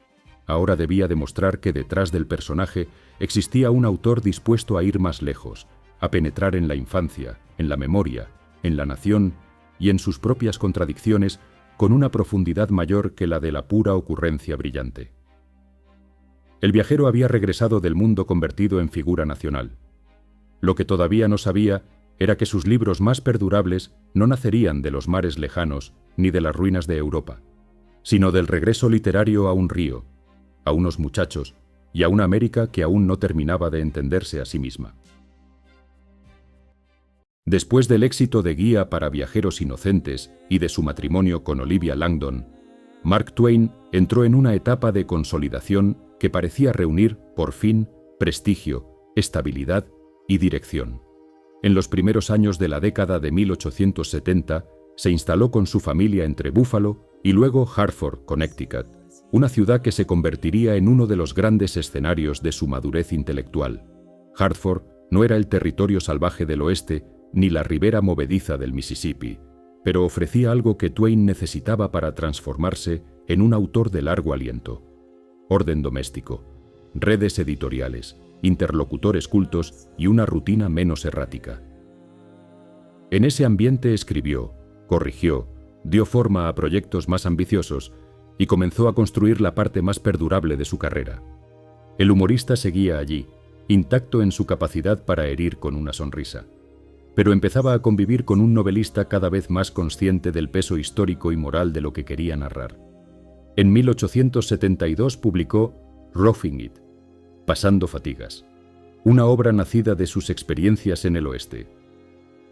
Ahora debía demostrar que detrás del personaje existía un autor dispuesto a ir más lejos, a penetrar en la infancia, en la memoria, en la nación y en sus propias contradicciones con una profundidad mayor que la de la pura ocurrencia brillante. El viajero había regresado del mundo convertido en figura nacional. Lo que todavía no sabía era que sus libros más perdurables no nacerían de los mares lejanos ni de las ruinas de Europa, sino del regreso literario a un río, a unos muchachos y a una América que aún no terminaba de entenderse a sí misma. Después del éxito de Guía para viajeros inocentes y de su matrimonio con Olivia Langdon, Mark Twain entró en una etapa de consolidación que parecía reunir, por fin, prestigio, estabilidad y dirección. En los primeros años de la década de 1870, se instaló con su familia entre Buffalo y luego Hartford, Connecticut, una ciudad que se convertiría en uno de los grandes escenarios de su madurez intelectual. Hartford no era el territorio salvaje del oeste ni la ribera movediza del Mississippi, pero ofrecía algo que Twain necesitaba para transformarse en un autor de largo aliento: orden doméstico, redes editoriales, interlocutores cultos y una rutina menos errática. En ese ambiente escribió, corrigió, dio forma a proyectos más ambiciosos y comenzó a construir la parte más perdurable de su carrera. El humorista seguía allí, intacto en su capacidad para herir con una sonrisa, pero empezaba a convivir con un novelista cada vez más consciente del peso histórico y moral de lo que quería narrar. En 1872 publicó Roughing It, Pasando Fatigas, una obra nacida de sus experiencias en el oeste.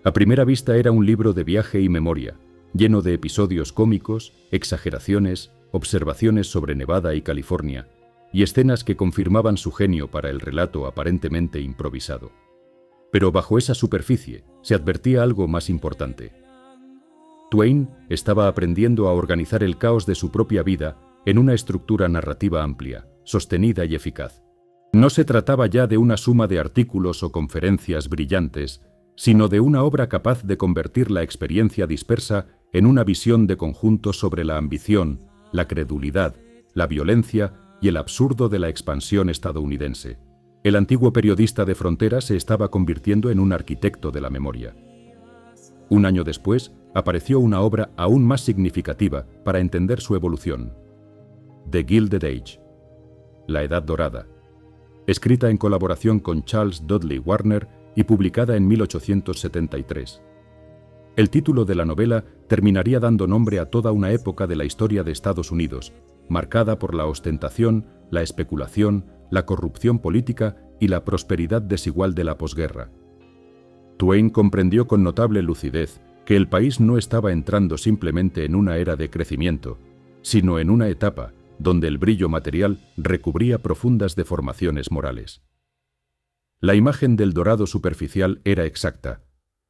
A primera vista era un libro de viaje y memoria, lleno de episodios cómicos, exageraciones, observaciones sobre Nevada y California, y escenas que confirmaban su genio para el relato aparentemente improvisado. Pero bajo esa superficie se advertía algo más importante. Twain estaba aprendiendo a organizar el caos de su propia vida en una estructura narrativa amplia, sostenida y eficaz. No se trataba ya de una suma de artículos o conferencias brillantes, sino de una obra capaz de convertir la experiencia dispersa en una visión de conjunto sobre la ambición, la credulidad, la violencia y el absurdo de la expansión estadounidense. El antiguo periodista de frontera se estaba convirtiendo en un arquitecto de la memoria. Un año después, apareció una obra aún más significativa para entender su evolución: The Gilded Age, La Edad Dorada, escrita en colaboración con Charles Dudley Warner y publicada en 1873. El título de la novela terminaría dando nombre a toda una época de la historia de Estados Unidos, marcada por la ostentación, la especulación, la corrupción política y la prosperidad desigual de la posguerra. Twain comprendió con notable lucidez que el país no estaba entrando simplemente en una era de crecimiento, sino en una etapa donde el brillo material recubría profundas deformaciones morales. La imagen del dorado superficial era exacta,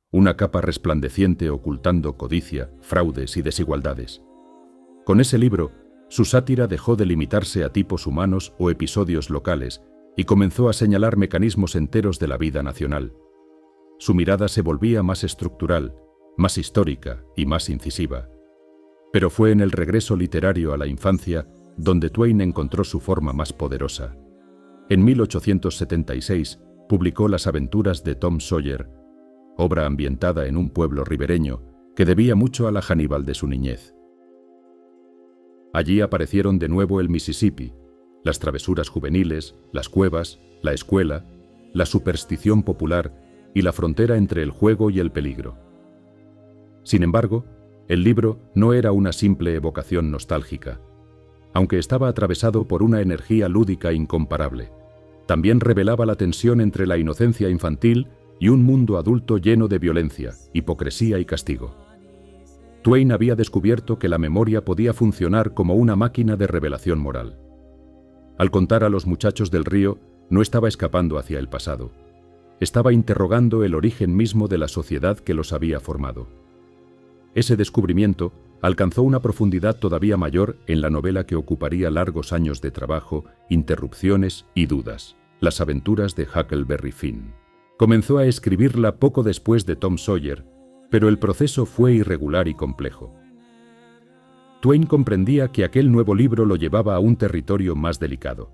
una capa resplandeciente ocultando codicia, fraudes y desigualdades. Con ese libro, su sátira dejó de limitarse a tipos humanos o episodios locales y comenzó a señalar mecanismos enteros de la vida nacional. Su mirada se volvía más estructural, más histórica y más incisiva. Pero fue en el regreso literario a la infancia donde Twain encontró su forma más poderosa. En 1876 publicó Las aventuras de Tom Sawyer, obra ambientada en un pueblo ribereño que debía mucho a la Hannibal de su niñez. Allí aparecieron de nuevo el Mississippi, las travesuras juveniles, las cuevas, la escuela, la superstición popular y la frontera entre el juego y el peligro. Sin embargo, el libro no era una simple evocación nostálgica. Aunque estaba atravesado por una energía lúdica incomparable, también revelaba la tensión entre la inocencia infantil y un mundo adulto lleno de violencia, hipocresía y castigo. Twain había descubierto que la memoria podía funcionar como una máquina de revelación moral. Al contar a los muchachos del río, no estaba escapando hacia el pasado. Estaba interrogando el origen mismo de la sociedad que los había formado. Ese descubrimiento alcanzó una profundidad todavía mayor en la novela que ocuparía largos años de trabajo, interrupciones y dudas, Las aventuras de Huckleberry Finn. Comenzó a escribirla poco después de Tom Sawyer, pero el proceso fue irregular y complejo. Twain comprendía que aquel nuevo libro lo llevaba a un territorio más delicado.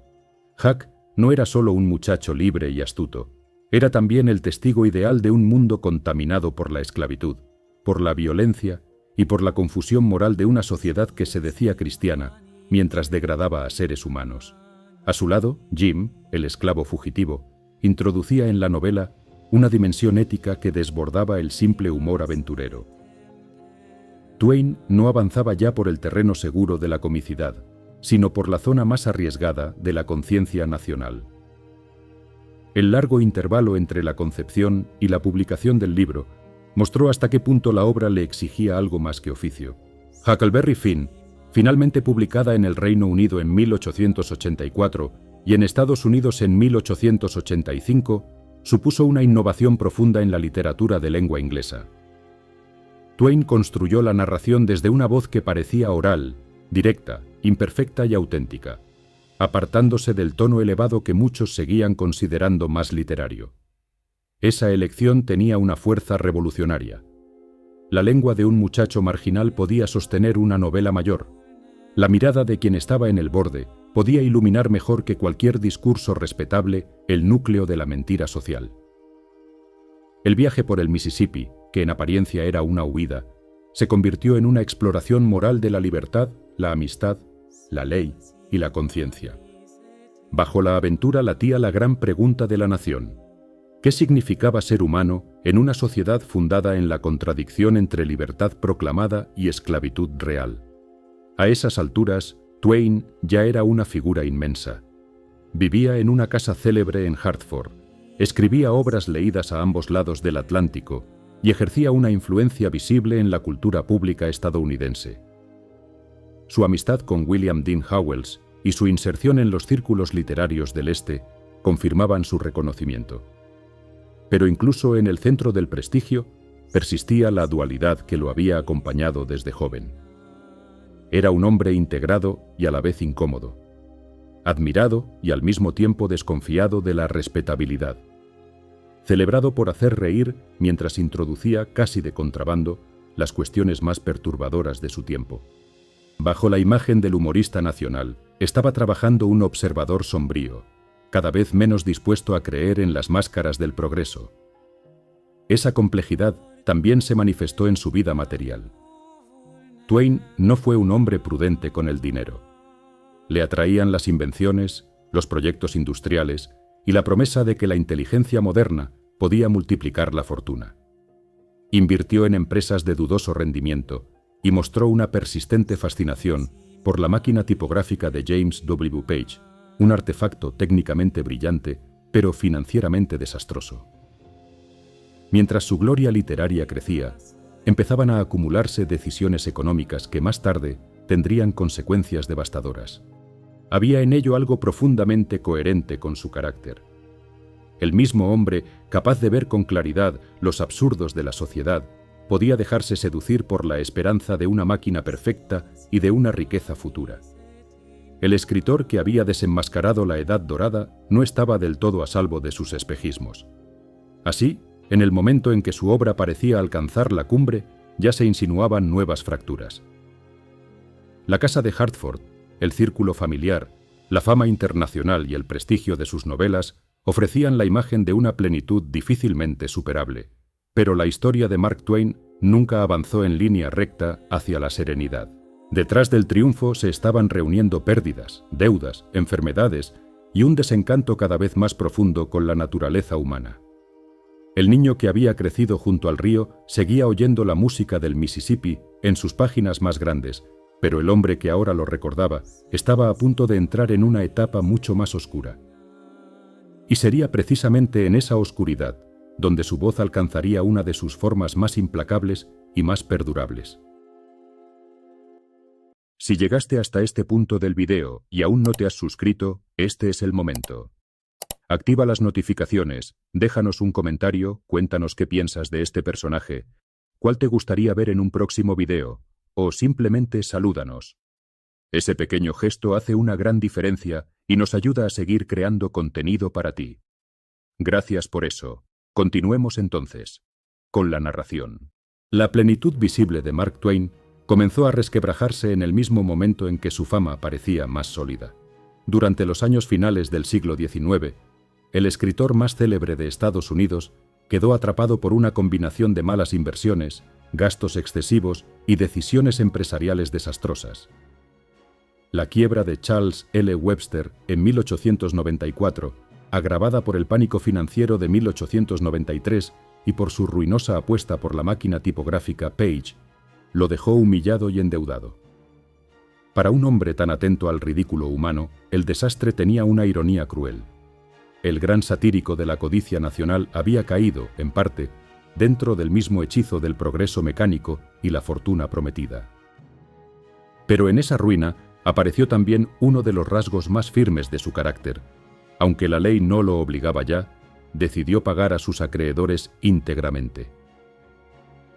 Huck no era solo un muchacho libre y astuto, era también el testigo ideal de un mundo contaminado por la esclavitud, por la violencia y por la confusión moral de una sociedad que se decía cristiana, mientras degradaba a seres humanos. A su lado, Jim, el esclavo fugitivo, introducía en la novela una dimensión ética que desbordaba el simple humor aventurero. Twain no avanzaba ya por el terreno seguro de la comicidad, sino por la zona más arriesgada de la conciencia nacional. El largo intervalo entre la concepción y la publicación del libro mostró hasta qué punto la obra le exigía algo más que oficio. Huckleberry Finn, finalmente publicada en el Reino Unido en 1884 y en Estados Unidos en 1885, supuso una innovación profunda en la literatura de lengua inglesa. Twain construyó la narración desde una voz que parecía oral, directa, imperfecta y auténtica, apartándose del tono elevado que muchos seguían considerando más literario. Esa elección tenía una fuerza revolucionaria. La lengua de un muchacho marginal podía sostener una novela mayor. La mirada de quien estaba en el borde podía iluminar mejor que cualquier discurso respetable el núcleo de la mentira social. El viaje por el Mississippi, que en apariencia era una huida, se convirtió en una exploración moral de la libertad, la amistad, la ley y la conciencia. Bajo la aventura latía la gran pregunta de la nación: ¿qué significaba ser humano en una sociedad fundada en la contradicción entre libertad proclamada y esclavitud real? A esas alturas, Twain ya era una figura inmensa. Vivía en una casa célebre en Hartford, escribía obras leídas a ambos lados del Atlántico y ejercía una influencia visible en la cultura pública estadounidense. Su amistad con William Dean Howells y su inserción en los círculos literarios del Este confirmaban su reconocimiento. Pero incluso en el centro del prestigio persistía la dualidad que lo había acompañado desde joven. Era un hombre integrado y a la vez incómodo, admirado y al mismo tiempo desconfiado de la respetabilidad, celebrado por hacer reír mientras introducía casi de contrabando las cuestiones más perturbadoras de su tiempo. Bajo la imagen del humorista nacional estaba trabajando un observador sombrío, cada vez menos dispuesto a creer en las máscaras del progreso. Esa complejidad también se manifestó en su vida material. Twain no fue un hombre prudente con el dinero. Le atraían las invenciones, los proyectos industriales y la promesa de que la inteligencia moderna podía multiplicar la fortuna. Invirtió en empresas de dudoso rendimiento y mostró una persistente fascinación por la máquina tipográfica de James W. Page, un artefacto técnicamente brillante, pero financieramente desastroso. Mientras su gloria literaria crecía, empezaban a acumularse decisiones económicas que más tarde tendrían consecuencias devastadoras. Había en ello algo profundamente coherente con su carácter. El mismo hombre, capaz de ver con claridad los absurdos de la sociedad, podía dejarse seducir por la esperanza de una máquina perfecta y de una riqueza futura. el escritor que había desenmascarado la Edad Dorada no estaba del todo a salvo de sus espejismos. Así, en el momento en que su obra parecía alcanzar la cumbre, ya se insinuaban nuevas fracturas. La casa de Hartford, el círculo familiar, la fama internacional y el prestigio de sus novelas ofrecían la imagen de una plenitud difícilmente superable, pero la historia de Mark Twain nunca avanzó en línea recta hacia la serenidad. Detrás del triunfo se estaban reuniendo pérdidas, deudas, enfermedades y un desencanto cada vez más profundo con la naturaleza humana. El niño que había crecido junto al río seguía oyendo la música del Mississippi en sus páginas más grandes, pero el hombre que ahora lo recordaba estaba a punto de entrar en una etapa mucho más oscura. Y sería precisamente en esa oscuridad donde su voz alcanzaría una de sus formas más implacables y más perdurables. Si llegaste hasta este punto del video y aún no te has suscrito, este es el momento. Activa las notificaciones, déjanos un comentario, cuéntanos qué piensas de este personaje, cuál te gustaría ver en un próximo video, o simplemente salúdanos. Ese pequeño gesto hace una gran diferencia y nos ayuda a seguir creando contenido para ti. Gracias por eso. Continuemos entonces con la narración. La plenitud visible de Mark Twain comenzó a resquebrajarse en el mismo momento en que su fama parecía más sólida. Durante los años finales del siglo XIX, el escritor más célebre de Estados Unidos quedó atrapado por una combinación de malas inversiones, gastos excesivos y decisiones empresariales desastrosas. La quiebra de Charles L. Webster en 1894, agravada por el pánico financiero de 1893 y por su ruinosa apuesta por la máquina tipográfica Page, lo dejó humillado y endeudado. Para un hombre tan atento al ridículo humano, el desastre tenía una ironía cruel. El gran satírico de la codicia nacional había caído, en parte, dentro del mismo hechizo del progreso mecánico y la fortuna prometida. Pero en esa ruina apareció también uno de los rasgos más firmes de su carácter. Aunque la ley no lo obligaba ya, decidió pagar a sus acreedores íntegramente.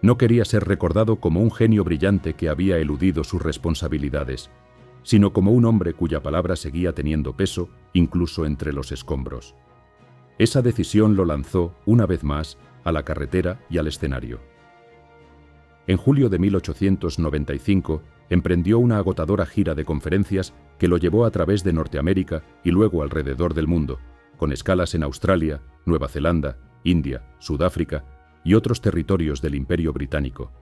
No quería ser recordado como un genio brillante que había eludido sus responsabilidades, sino como un hombre cuya palabra seguía teniendo peso incluso entre los escombros. Esa decisión lo lanzó, una vez más, a la carretera y al escenario. En julio de 1895 emprendió una agotadora gira de conferencias que lo llevó a través de Norteamérica y luego alrededor del mundo, con escalas en Australia, Nueva Zelanda, India, Sudáfrica y otros territorios del Imperio Británico.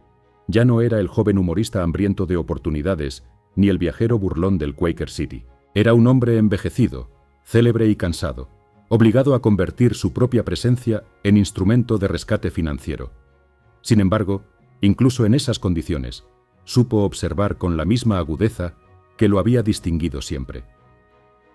Ya no era el joven humorista hambriento de oportunidades, ni el viajero burlón del Quaker City. Era un hombre envejecido, célebre y cansado, obligado a convertir su propia presencia en instrumento de rescate financiero. Sin embargo, incluso en esas condiciones, supo observar con la misma agudeza que lo había distinguido siempre.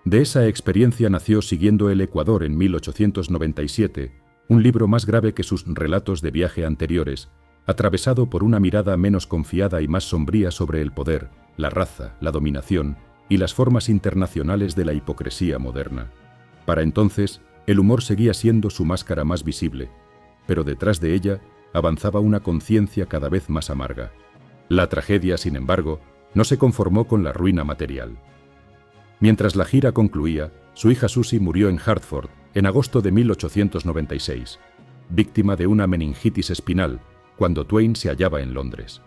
De esa experiencia nació Siguiendo el Ecuador en 1897, un libro más grave que sus relatos de viaje anteriores, atravesado por una mirada menos confiada y más sombría sobre el poder, la raza, la dominación y las formas internacionales de la hipocresía moderna. Para entonces, el humor seguía siendo su máscara más visible, pero detrás de ella avanzaba una conciencia cada vez más amarga. La tragedia, sin embargo, no se conformó con la ruina material. Mientras la gira concluía, su hija Susie murió en Hartford en agosto de 1896, víctima de una meningitis espinal, cuando Twain se hallaba en Londres.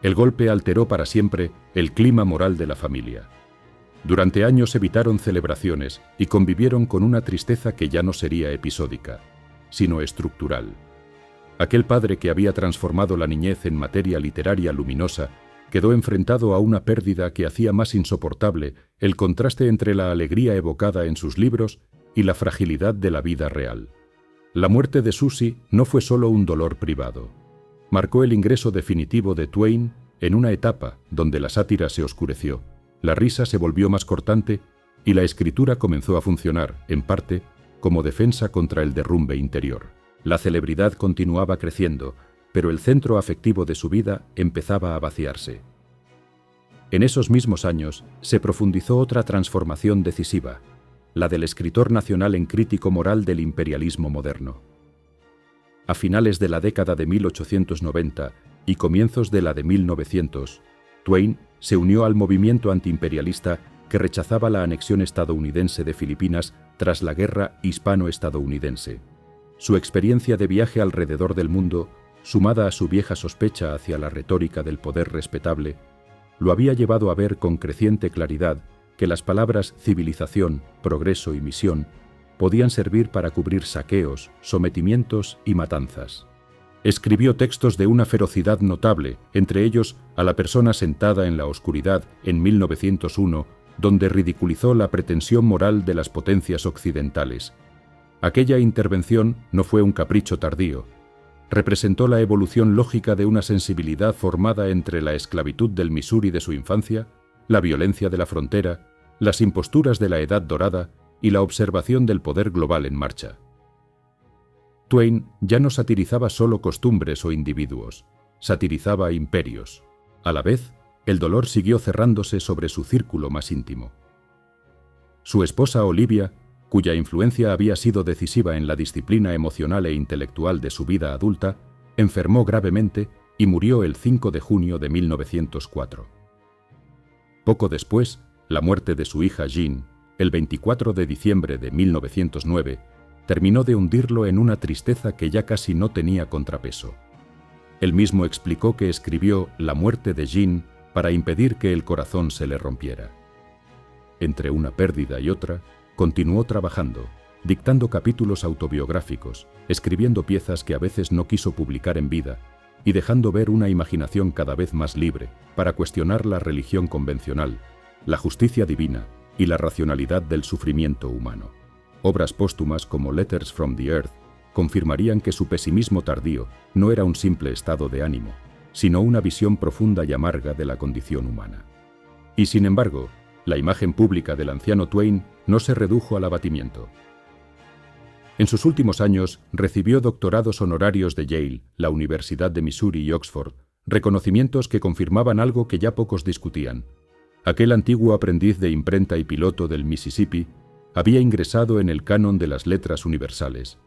El golpe alteró para siempre el clima moral de la familia. Durante años evitaron celebraciones y convivieron con una tristeza que ya no sería episódica, sino estructural. Aquel padre que había transformado la niñez en materia literaria luminosa quedó enfrentado a una pérdida que hacía más insoportable el contraste entre la alegría evocada en sus libros y la fragilidad de la vida real. La muerte de Susie no fue solo un dolor privado. Marcó el ingreso definitivo de Twain en una etapa donde la sátira se oscureció, la risa se volvió más cortante y la escritura comenzó a funcionar, en parte, como defensa contra el derrumbe interior. La celebridad continuaba creciendo, pero el centro afectivo de su vida empezaba a vaciarse. En esos mismos años se profundizó otra transformación decisiva, la del escritor nacional en crítico moral del imperialismo moderno. A finales de la década de 1890 y comienzos de la de 1900, Twain se unió al movimiento antiimperialista que rechazaba la anexión estadounidense de Filipinas tras la guerra hispano-estadounidense. Su experiencia de viaje alrededor del mundo, sumada a su vieja sospecha hacia la retórica del poder respetable, lo había llevado a ver con creciente claridad que las palabras civilización, progreso y misión podían servir para cubrir saqueos, sometimientos y matanzas. Escribió textos de una ferocidad notable, entre ellos A la persona sentada en la oscuridad en 1901, donde ridiculizó la pretensión moral de las potencias occidentales. Aquella intervención no fue un capricho tardío. Representó la evolución lógica de una sensibilidad formada entre la esclavitud del Missouri de su infancia, la violencia de la frontera, las imposturas de la Edad Dorada y la observación del poder global en marcha. Twain ya no satirizaba solo costumbres o individuos, satirizaba imperios. A la vez, el dolor siguió cerrándose sobre su círculo más íntimo. Su esposa Olivia, cuya influencia había sido decisiva en la disciplina emocional e intelectual de su vida adulta, enfermó gravemente y murió el 5 de junio de 1904. Poco después, la muerte de su hija Jean, el 24 de diciembre de 1909, terminó de hundirlo en una tristeza que ya casi no tenía contrapeso. Él mismo explicó que escribió La muerte de Jean para impedir que el corazón se le rompiera. Entre una pérdida y otra, continuó trabajando, dictando capítulos autobiográficos, escribiendo piezas que a veces no quiso publicar en vida y dejando ver una imaginación cada vez más libre para cuestionar la religión convencional, la justicia divina y la racionalidad del sufrimiento humano. Obras póstumas como Letters from the Earth confirmarían que su pesimismo tardío no era un simple estado de ánimo, sino una visión profunda y amarga de la condición humana. Y sin embargo, la imagen pública del anciano Twain no se redujo al abatimiento. En sus últimos años recibió doctorados honorarios de Yale, la Universidad de Missouri y Oxford, reconocimientos que confirmaban algo que ya pocos discutían. Aquel antiguo aprendiz de imprenta y piloto del Mississippi había ingresado en el canon de las letras universales.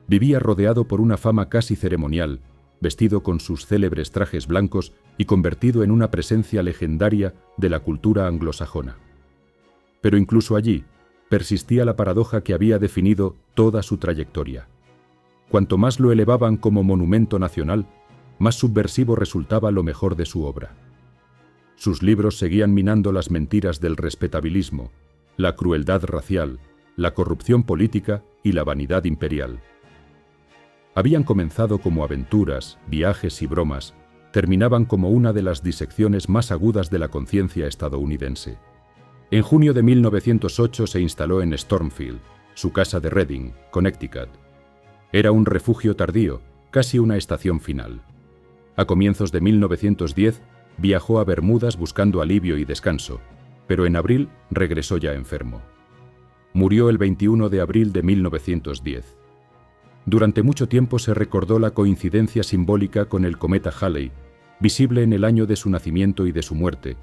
Vivía rodeado por una fama casi ceremonial, vestido con sus célebres trajes blancos y convertido en una presencia legendaria de la cultura anglosajona. Pero incluso allí persistía la paradoja que había definido toda su trayectoria. Cuanto más lo elevaban como monumento nacional, más subversivo resultaba lo mejor de su obra. Sus libros seguían minando las mentiras del respetabilismo, la crueldad racial, la corrupción política y la vanidad imperial. Habían comenzado como aventuras, viajes y bromas, terminaban como una de las disecciones más agudas de la conciencia estadounidense. En junio de 1908 se instaló en Stormfield, su casa de Reading, Connecticut. Era un refugio tardío, casi una estación final. A comienzos de 1910 viajó a Bermudas buscando alivio y descanso, pero en abril regresó ya enfermo. Murió el 21 de abril de 1910. Durante mucho tiempo se recordó la coincidencia simbólica con el cometa Halley, visible en el año de su nacimiento y de su muerte,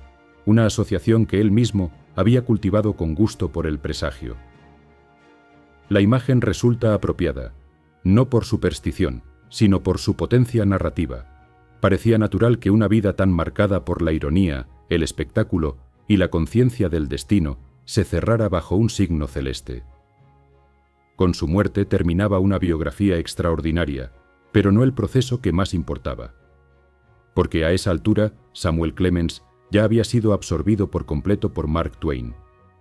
una asociación que él mismo había cultivado con gusto por el presagio. La imagen resulta apropiada, no por superstición, sino por su potencia narrativa. Parecía natural que una vida tan marcada por la ironía, el espectáculo y la conciencia del destino se cerrara bajo un signo celeste. Con su muerte terminaba una biografía extraordinaria, pero no el proceso que más importaba. Porque a esa altura, Samuel Clemens ya había sido absorbido por completo por Mark Twain,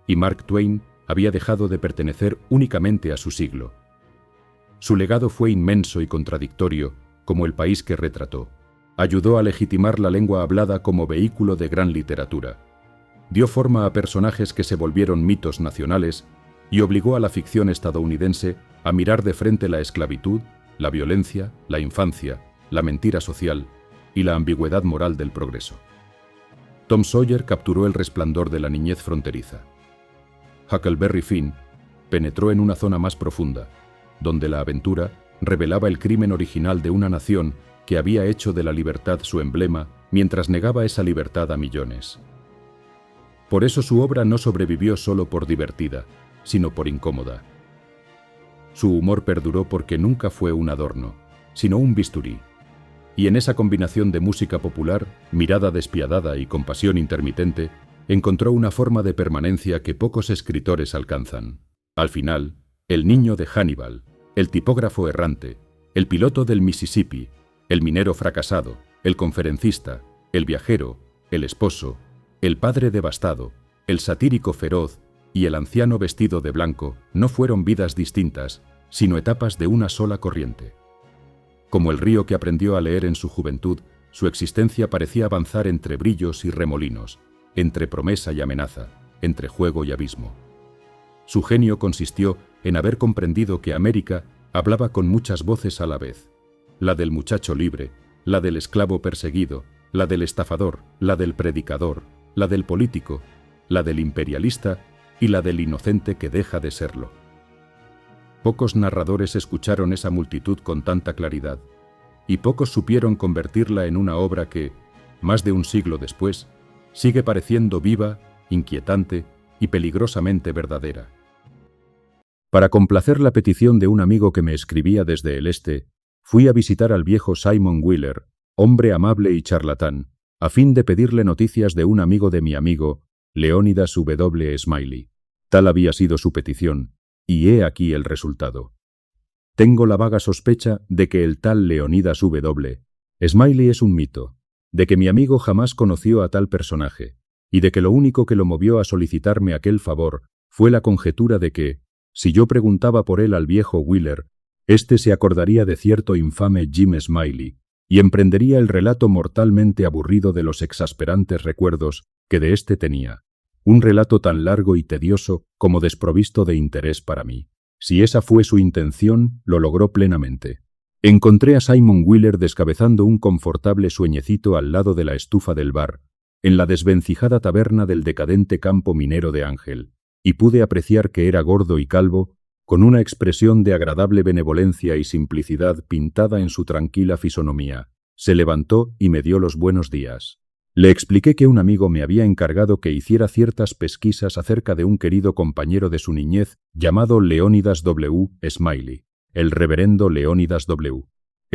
y Mark Twain había dejado de pertenecer únicamente a su siglo. Su legado fue inmenso y contradictorio, como el país que retrató. Ayudó a legitimar la lengua hablada como vehículo de gran literatura. Dio forma a personajes que se volvieron mitos nacionales y obligó a la ficción estadounidense a mirar de frente la esclavitud, la violencia, la infancia, la mentira social y la ambigüedad moral del progreso. Tom Sawyer capturó el resplandor de la niñez fronteriza. Huckleberry Finn penetró en una zona más profunda, donde la aventura revelaba el crimen original de una nación que había hecho de la libertad su emblema mientras negaba esa libertad a millones. Por eso su obra no sobrevivió solo por divertida, sino por incómoda. Su humor perduró porque nunca fue un adorno, sino un bisturí. Y en esa combinación de música popular, mirada despiadada y compasión intermitente, encontró una forma de permanencia que pocos escritores alcanzan. Al final, el niño de Hannibal, el tipógrafo errante, el piloto del Mississippi, el minero fracasado, el conferencista, el viajero, el esposo, el padre devastado, el satírico feroz y el anciano vestido de blanco no fueron vidas distintas, sino etapas de una sola corriente. Como el río que aprendió a leer en su juventud, su existencia parecía avanzar entre brillos y remolinos, entre promesa y amenaza, entre juego y abismo. Su genio consistió en haber comprendido que América hablaba con muchas voces a la vez: la del muchacho libre, la del esclavo perseguido, la del estafador, la del predicador, la del político, la del imperialista y la del inocente que deja de serlo. Pocos narradores escucharon esa multitud con tanta claridad, y pocos supieron convertirla en una obra que, más de un siglo después, sigue pareciendo viva, inquietante y peligrosamente verdadera. Para complacer la petición de un amigo que me escribía desde el este, fui a visitar al viejo Simon Wheeler, hombre amable y charlatán, a fin de pedirle noticias de un amigo de mi amigo, Leónidas W. Smiley. Tal había sido su petición, y he aquí el resultado. Tengo la vaga sospecha de que el tal Leónidas W. Smiley es un mito, de que mi amigo jamás conoció a tal personaje, y de que lo único que lo movió a solicitarme aquel favor fue la conjetura de que, si yo preguntaba por él al viejo Wheeler, éste se acordaría de cierto infame Jim Smiley, y emprendería el relato mortalmente aburrido de los exasperantes recuerdos que de éste tenía. Un relato tan largo y tedioso como desprovisto de interés para mí. Si esa fue su intención, lo logró plenamente. Encontré a Simon Wheeler descabezando un confortable sueñecito al lado de la estufa del bar, en la desvencijada taberna del decadente campo minero de Ángel, y pude apreciar que era gordo y calvo, con una expresión de agradable benevolencia y simplicidad pintada en su tranquila fisonomía. Se levantó y me dio los buenos días. Le expliqué que un amigo me había encargado que hiciera ciertas pesquisas acerca de un querido compañero de su niñez llamado Leónidas W. Smiley, el reverendo Leónidas W.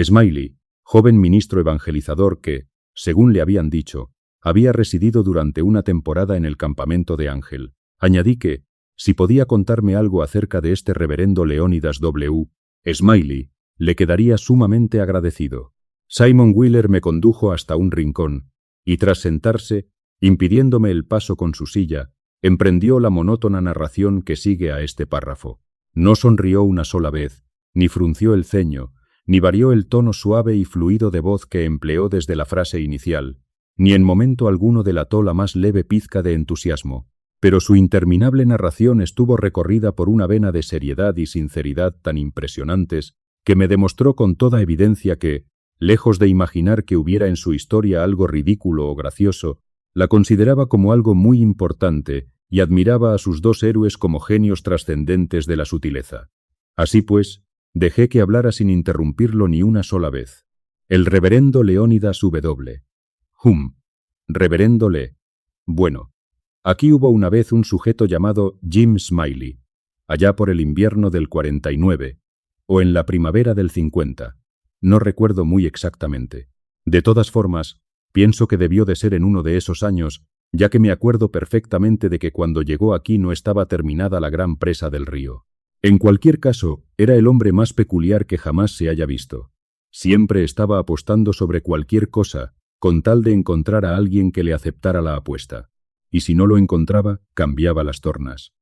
Smiley, joven ministro evangelizador que, según le habían dicho, había residido durante una temporada en el campamento de Ángel. Añadí que, si podía contarme algo acerca de este reverendo Leónidas W. Smiley, le quedaría sumamente agradecido. Simon Wheeler me condujo hasta un rincón, y tras sentarse, impidiéndome el paso con su silla, emprendió la monótona narración que sigue a este párrafo. No sonrió una sola vez, ni frunció el ceño, ni varió el tono suave y fluido de voz que empleó desde la frase inicial, ni en momento alguno delató la más leve pizca de entusiasmo, pero su interminable narración estuvo recorrida por una vena de seriedad y sinceridad tan impresionantes que me demostró con toda evidencia que, lejos de imaginar que hubiera en su historia algo ridículo o gracioso, la consideraba como algo muy importante y admiraba a sus dos héroes como genios trascendentes de la sutileza. Así pues, dejé que hablara sin interrumpirlo ni una sola vez. El reverendo Leónidas W. Reverendo Le. Bueno, aquí hubo una vez un sujeto llamado Jim Smiley, allá por el invierno del 49, o en la primavera del 50. No recuerdo muy exactamente. De todas formas, pienso que debió de ser en uno de esos años, ya que me acuerdo perfectamente de que cuando llegó aquí no estaba terminada la gran presa del río. En cualquier caso, era el hombre más peculiar que jamás se haya visto. Siempre estaba apostando sobre cualquier cosa, con tal de encontrar a alguien que le aceptara la apuesta. Y si no lo encontraba, cambiaba las tornas.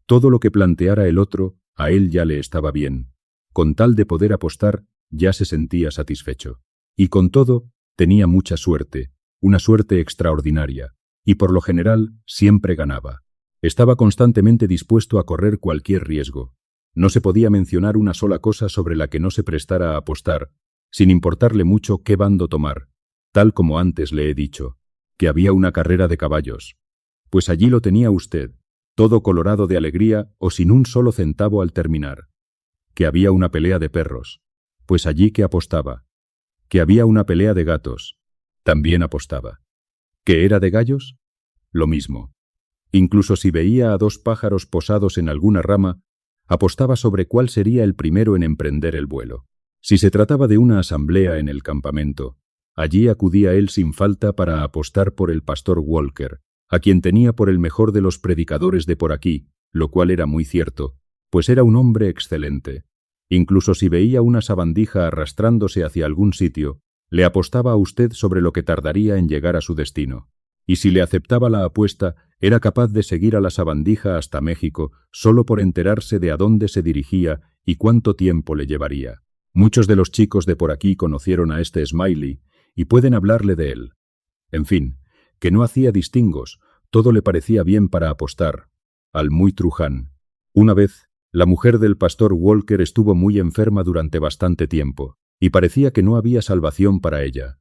Todo lo que planteara el otro, a él ya le estaba bien. Con tal de poder apostar, ya se sentía satisfecho. Y con todo, tenía mucha suerte, una suerte extraordinaria, y por lo general siempre ganaba. Estaba constantemente dispuesto a correr cualquier riesgo. No se podía mencionar una sola cosa sobre la que no se prestara a apostar, sin importarle mucho qué bando tomar, tal como antes le he dicho, que había una carrera de caballos. Pues allí lo tenía usted, todo colorado de alegría o sin un solo centavo al terminar. Que había una pelea de perros. Pues allí que apostaba. Que había una pelea de gatos. También apostaba. ¿Que era de gallos? Lo mismo. Incluso si veía a dos pájaros posados en alguna rama, apostaba sobre cuál sería el primero en emprender el vuelo. Si se trataba de una asamblea en el campamento, allí acudía él sin falta para apostar por el pastor Walker, a quien tenía por el mejor de los predicadores de por aquí, lo cual era muy cierto, pues era un hombre excelente. Incluso si veía una sabandija arrastrándose hacia algún sitio, le apostaba a usted sobre lo que tardaría en llegar a su destino. Y si le aceptaba la apuesta, era capaz de seguir a la sabandija hasta México solo por enterarse de a dónde se dirigía y cuánto tiempo le llevaría. Muchos de los chicos de por aquí conocieron a este Smiley y pueden hablarle de él. En fin, que no hacía distingos, todo le parecía bien para apostar. Al muy Truján. Una vez, la mujer del pastor Walker estuvo muy enferma durante bastante tiempo, y parecía que no había salvación para ella.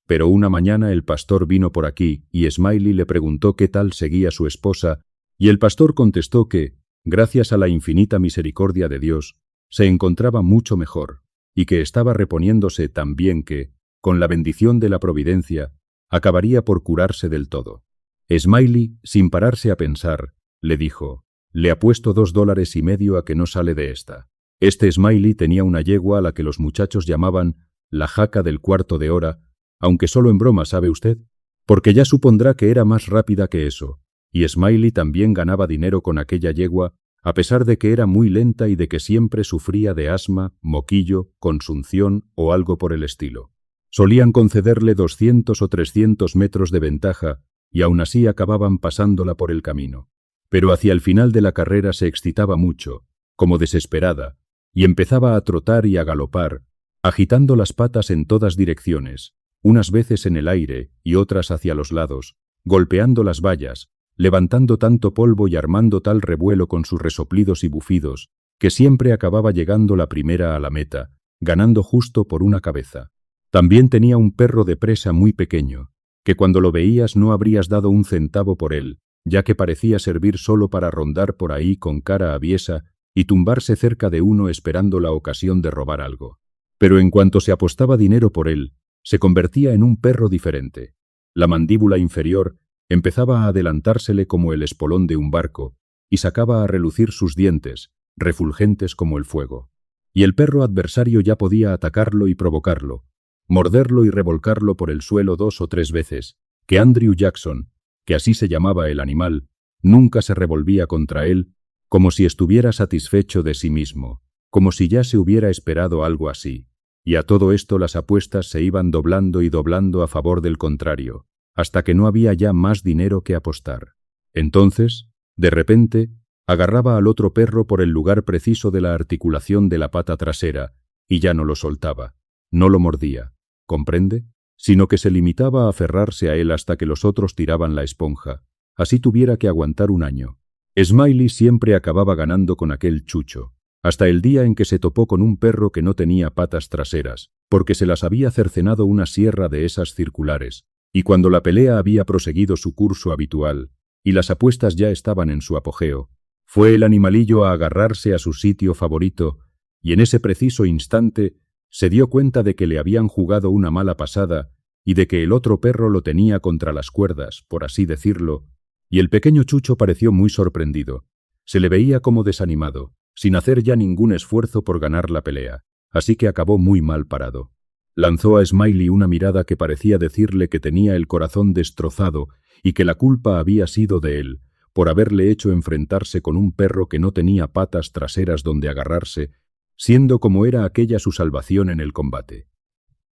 Pero una mañana el pastor vino por aquí y Smiley le preguntó qué tal seguía su esposa, y el pastor contestó que, gracias a la infinita misericordia de Dios, se encontraba mucho mejor, y que estaba reponiéndose tan bien que, con la bendición de la providencia, acabaría por curarse del todo. Smiley, sin pararse a pensar, le dijo: «Le apuesto $2.50 a que no sale de esta». Este Smiley tenía una yegua a la que los muchachos llamaban la jaca del cuarto de hora, aunque solo en broma, ¿sabe usted? Porque ya supondrá que era más rápida que eso, y Smiley también ganaba dinero con aquella yegua, a pesar de que era muy lenta y de que siempre sufría de asma, moquillo, consunción o algo por el estilo. Solían concederle 200 o 300 metros de ventaja, y aún así acababan pasándola por el camino. Pero hacia el final de la carrera se excitaba mucho, como desesperada, y empezaba a trotar y a galopar, agitando las patas en todas direcciones, unas veces en el aire y otras hacia los lados, golpeando las vallas, levantando tanto polvo y armando tal revuelo con sus resoplidos y bufidos, que siempre acababa llegando la primera a la meta, ganando justo por una cabeza. También tenía un perro de presa muy pequeño, que cuando lo veías no habrías dado un centavo por él, ya que parecía servir solo para rondar por ahí con cara aviesa y tumbarse cerca de uno esperando la ocasión de robar algo. Pero en cuanto se apostaba dinero por él, se convertía en un perro diferente. La mandíbula inferior empezaba a adelantársele como el espolón de un barco y sacaba a relucir sus dientes, refulgentes como el fuego. Y el perro adversario ya podía atacarlo y provocarlo, morderlo y revolcarlo por el suelo 2 o 3 veces, que Andrew Jackson, que así se llamaba el animal, nunca se revolvía contra él, como si estuviera satisfecho de sí mismo, como si ya se hubiera esperado algo así. Y a todo esto las apuestas se iban doblando y doblando a favor del contrario, hasta que no había ya más dinero que apostar. Entonces, de repente, agarraba al otro perro por el lugar preciso de la articulación de la pata trasera, y ya no lo soltaba, no lo mordía, ¿comprende? Sino que se limitaba a aferrarse a él hasta que los otros tiraban la esponja, así tuviera que aguantar un año. Smiley siempre acababa ganando con aquel chucho, hasta el día en que se topó con un perro que no tenía patas traseras, porque se las había cercenado una sierra de esas circulares, y cuando la pelea había proseguido su curso habitual, y las apuestas ya estaban en su apogeo, fue el animalillo a agarrarse a su sitio favorito, y en ese preciso instante se dio cuenta de que le habían jugado una mala pasada y de que el otro perro lo tenía contra las cuerdas, por así decirlo, y el pequeño Chucho pareció muy sorprendido. Se le veía como desanimado, sin hacer ya ningún esfuerzo por ganar la pelea, así que acabó muy mal parado. Lanzó a Smiley una mirada que parecía decirle que tenía el corazón destrozado y que la culpa había sido de él, por haberle hecho enfrentarse con un perro que no tenía patas traseras donde agarrarse, siendo como era aquella su salvación en el combate.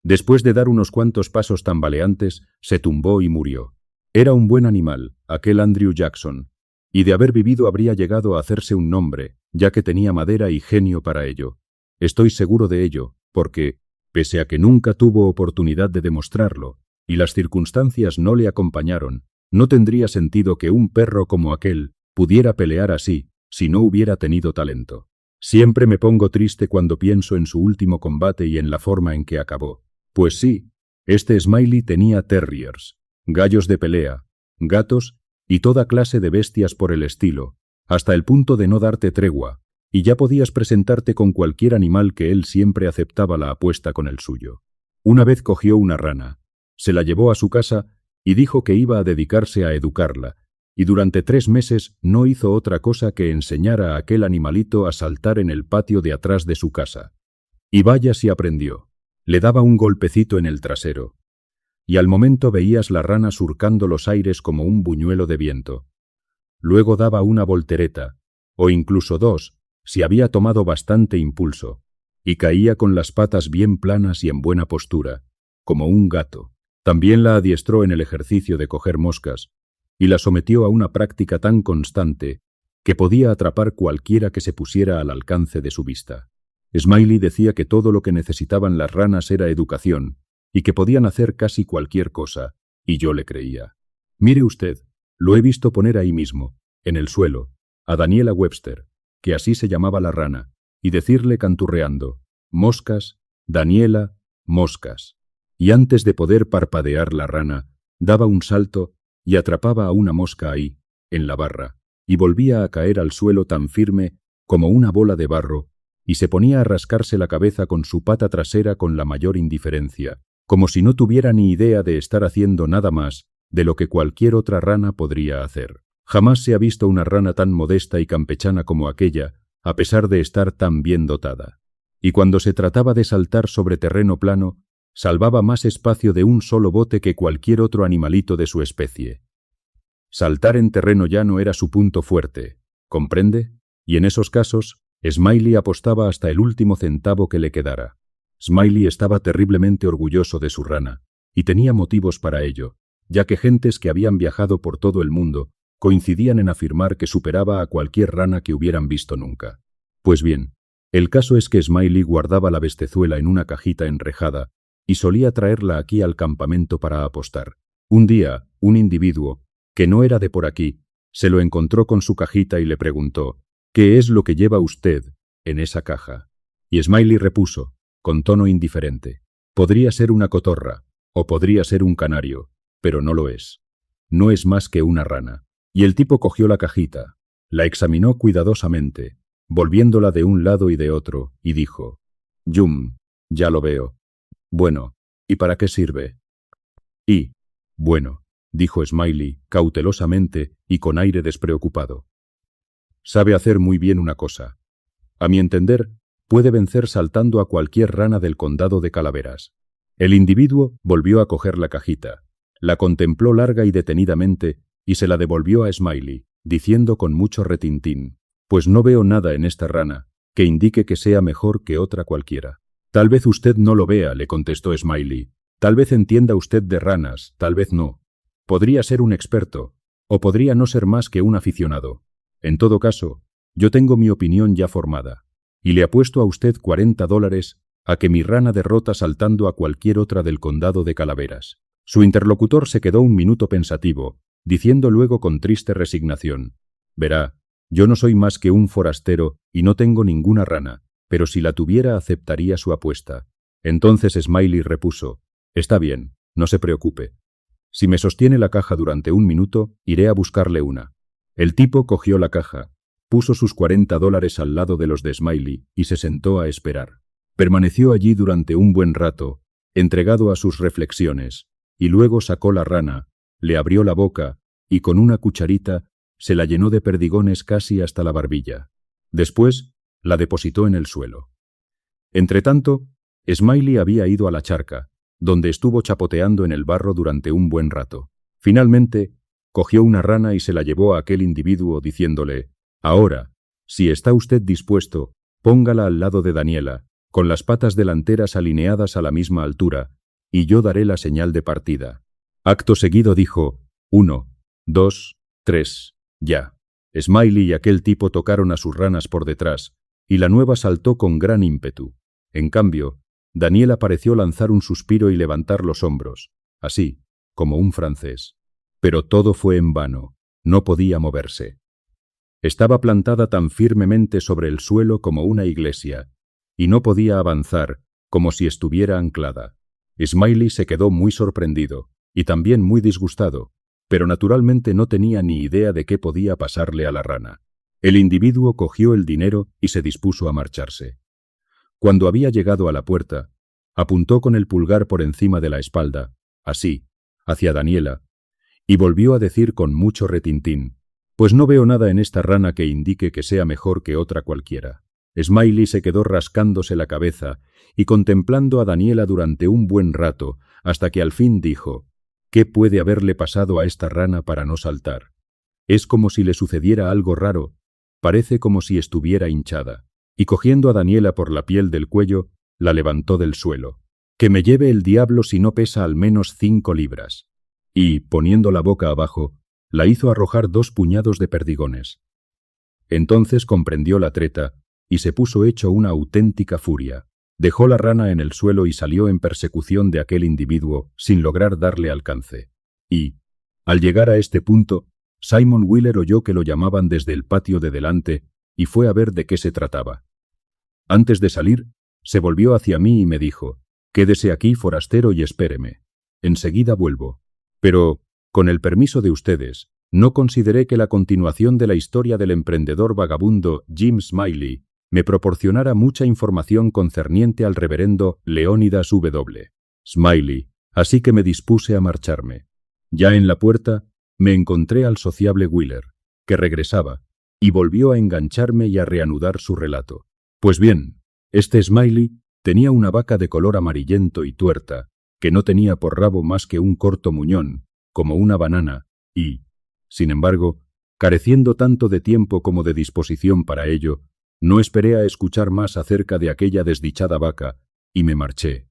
Después de dar unos cuantos pasos tambaleantes, se tumbó y murió. Era un buen animal, aquel Andrew Jackson, y de haber vivido habría llegado a hacerse un nombre, ya que tenía madera y genio para ello. Estoy seguro de ello, porque, pese a que nunca tuvo oportunidad de demostrarlo, y las circunstancias no le acompañaron, no tendría sentido que un perro como aquel pudiera pelear así, si no hubiera tenido talento. Siempre me pongo triste cuando pienso en su último combate y en la forma en que acabó. Pues sí, este Smiley tenía terriers, gallos de pelea, gatos y toda clase de bestias por el estilo, hasta el punto de no darte tregua, y ya podías presentarte con cualquier animal que él siempre aceptaba la apuesta con el suyo. Una vez cogió una rana, se la llevó a su casa y dijo que iba a dedicarse a educarla, y durante 3 meses no hizo otra cosa que enseñar a aquel animalito a saltar en el patio de atrás de su casa. Y vaya si aprendió. Le daba un golpecito en el trasero. y al momento veías la rana surcando los aires como un buñuelo de viento. Luego daba una voltereta, o incluso dos, si había tomado bastante impulso, y caía con las patas bien planas y en buena postura, como un gato. También la adiestró en el ejercicio de coger moscas, y la sometió a una práctica tan constante que podía atrapar cualquiera que se pusiera al alcance de su vista. Smiley decía que todo lo que necesitaban las ranas era educación, y que podían hacer casi cualquier cosa, y yo le creía. Mire usted, lo he visto poner ahí mismo, en el suelo, a Daniela Webster, que así se llamaba la rana, y decirle canturreando, «Moscas, Daniela, moscas». Y antes de poder parpadear la rana, daba un salto y atrapaba a una mosca ahí, en la barra, y volvía a caer al suelo tan firme como una bola de barro, y se ponía a rascarse la cabeza con su pata trasera con la mayor indiferencia, como si no tuviera ni idea de estar haciendo nada más de lo que cualquier otra rana podría hacer. Jamás se ha visto una rana tan modesta y campechana como aquella, a pesar de estar tan bien dotada. Y cuando se trataba de saltar sobre terreno plano, salvaba más espacio de un solo bote que cualquier otro animalito de su especie. Saltar en terreno llano era su punto fuerte, ¿comprende? Y en esos casos, Smiley apostaba hasta el último centavo que le quedara. Smiley estaba terriblemente orgulloso de su rana, y tenía motivos para ello, ya que gentes que habían viajado por todo el mundo coincidían en afirmar que superaba a cualquier rana que hubieran visto nunca. Pues bien, el caso es que Smiley guardaba la bestezuela en una cajita enrejada y solía traerla aquí al campamento para apostar. Un día, un individuo, que no era de por aquí, se lo encontró con su cajita y le preguntó, «¿Qué es lo que lleva usted en esa caja?» Y Smiley repuso, con tono indiferente, «Podría ser una cotorra, o podría ser un canario, pero no lo es. No es más que una rana». Y el tipo cogió la cajita, la examinó cuidadosamente, volviéndola de un lado y de otro, y dijo, «Yum, ya lo veo. Bueno, ¿y para qué sirve?» «Y, bueno», dijo Smiley, cautelosamente y con aire despreocupado. «Sabe hacer muy bien una cosa. A mi entender, puede vencer saltando a cualquier rana del condado de Calaveras». El individuo volvió a coger la cajita, la contempló larga y detenidamente y se la devolvió a Smiley, diciendo con mucho retintín, «Pues no veo nada en esta rana que indique que sea mejor que otra cualquiera». «Tal vez usted no lo vea», le contestó Smiley. «Tal vez entienda usted de ranas, tal vez no. Podría ser un experto, o podría no ser más que un aficionado. En todo caso, yo tengo mi opinión ya formada, y le apuesto a usted $40 a que mi rana derrota saltando a cualquier otra del condado de Calaveras». Su interlocutor se quedó un minuto pensativo, diciendo luego con triste resignación, «Verá, yo no soy más que un forastero y no tengo ninguna rana, pero si la tuviera aceptaría su apuesta». Entonces Smiley repuso, «Está bien, no se preocupe. Si me sostiene la caja durante un minuto, iré a buscarle una». El tipo cogió la caja, puso sus $40 al lado de los de Smiley y se sentó a esperar. Permaneció allí durante un buen rato, entregado a sus reflexiones, y luego sacó la rana, le abrió la boca y con una cucharita se la llenó de perdigones casi hasta la barbilla. Después la depositó en el suelo. Entretanto, Smiley había ido a la charca, donde estuvo chapoteando en el barro durante un buen rato. Finalmente, cogió una rana y se la llevó a aquel individuo diciéndole, «Ahora, si está usted dispuesto, póngala al lado de Daniela, con las patas delanteras alineadas a la misma altura, y yo daré la señal de partida». Acto seguido dijo, «1, 2, 3, ya». Smiley y aquel tipo tocaron a sus ranas por detrás, y la nueva saltó con gran ímpetu. En cambio, Daniela pareció lanzar un suspiro y levantar los hombros, así, como un francés. Pero todo fue en vano, no podía moverse. Estaba plantada tan firmemente sobre el suelo como una iglesia, y no podía avanzar, como si estuviera anclada. Smiley se quedó muy sorprendido, y también muy disgustado, pero naturalmente no tenía ni idea de qué podía pasarle a la rana. El individuo cogió el dinero y se dispuso a marcharse. Cuando había llegado a la puerta, apuntó con el pulgar por encima de la espalda, así, hacia Daniela, y volvió a decir con mucho retintín, «Pues no veo nada en esta rana que indique que sea mejor que otra cualquiera». Smiley se quedó rascándose la cabeza y contemplando a Daniela durante un buen rato, hasta que al fin dijo: «¿Qué puede haberle pasado a esta rana para no saltar? Es como si le sucediera algo raro, parece como si estuviera hinchada». Y cogiendo a Daniela por la piel del cuello, la levantó del suelo. «Que me lleve el diablo si no pesa al menos 5 libras». Y, poniendo la boca abajo, la hizo arrojar 2 puñados de perdigones. Entonces comprendió la treta y se puso hecho una auténtica furia. Dejó la rana en el suelo y salió en persecución de aquel individuo sin lograr darle alcance. Y, al llegar a este punto, Simon Wheeler oyó que lo llamaban desde el patio de delante y fue a ver de qué se trataba. Antes de salir, se volvió hacia mí y me dijo: «Quédese aquí, forastero, y espéreme. Enseguida vuelvo. Pero, con el permiso de ustedes, no consideré que la continuación de la historia del emprendedor vagabundo Jim Smiley me proporcionara mucha información concerniente al reverendo Leónidas W. Smiley, así que me dispuse a marcharme. Ya en la puerta, me encontré al sociable Wheeler, que regresaba, y volvió a engancharme y a reanudar su relato. Pues bien, este Smiley tenía una vaca de color amarillento y tuerta, que no tenía por rabo más que un corto muñón, como una banana, y, sin embargo, careciendo tanto de tiempo como de disposición para ello, no esperé a escuchar más acerca de aquella desdichada vaca, y me marché.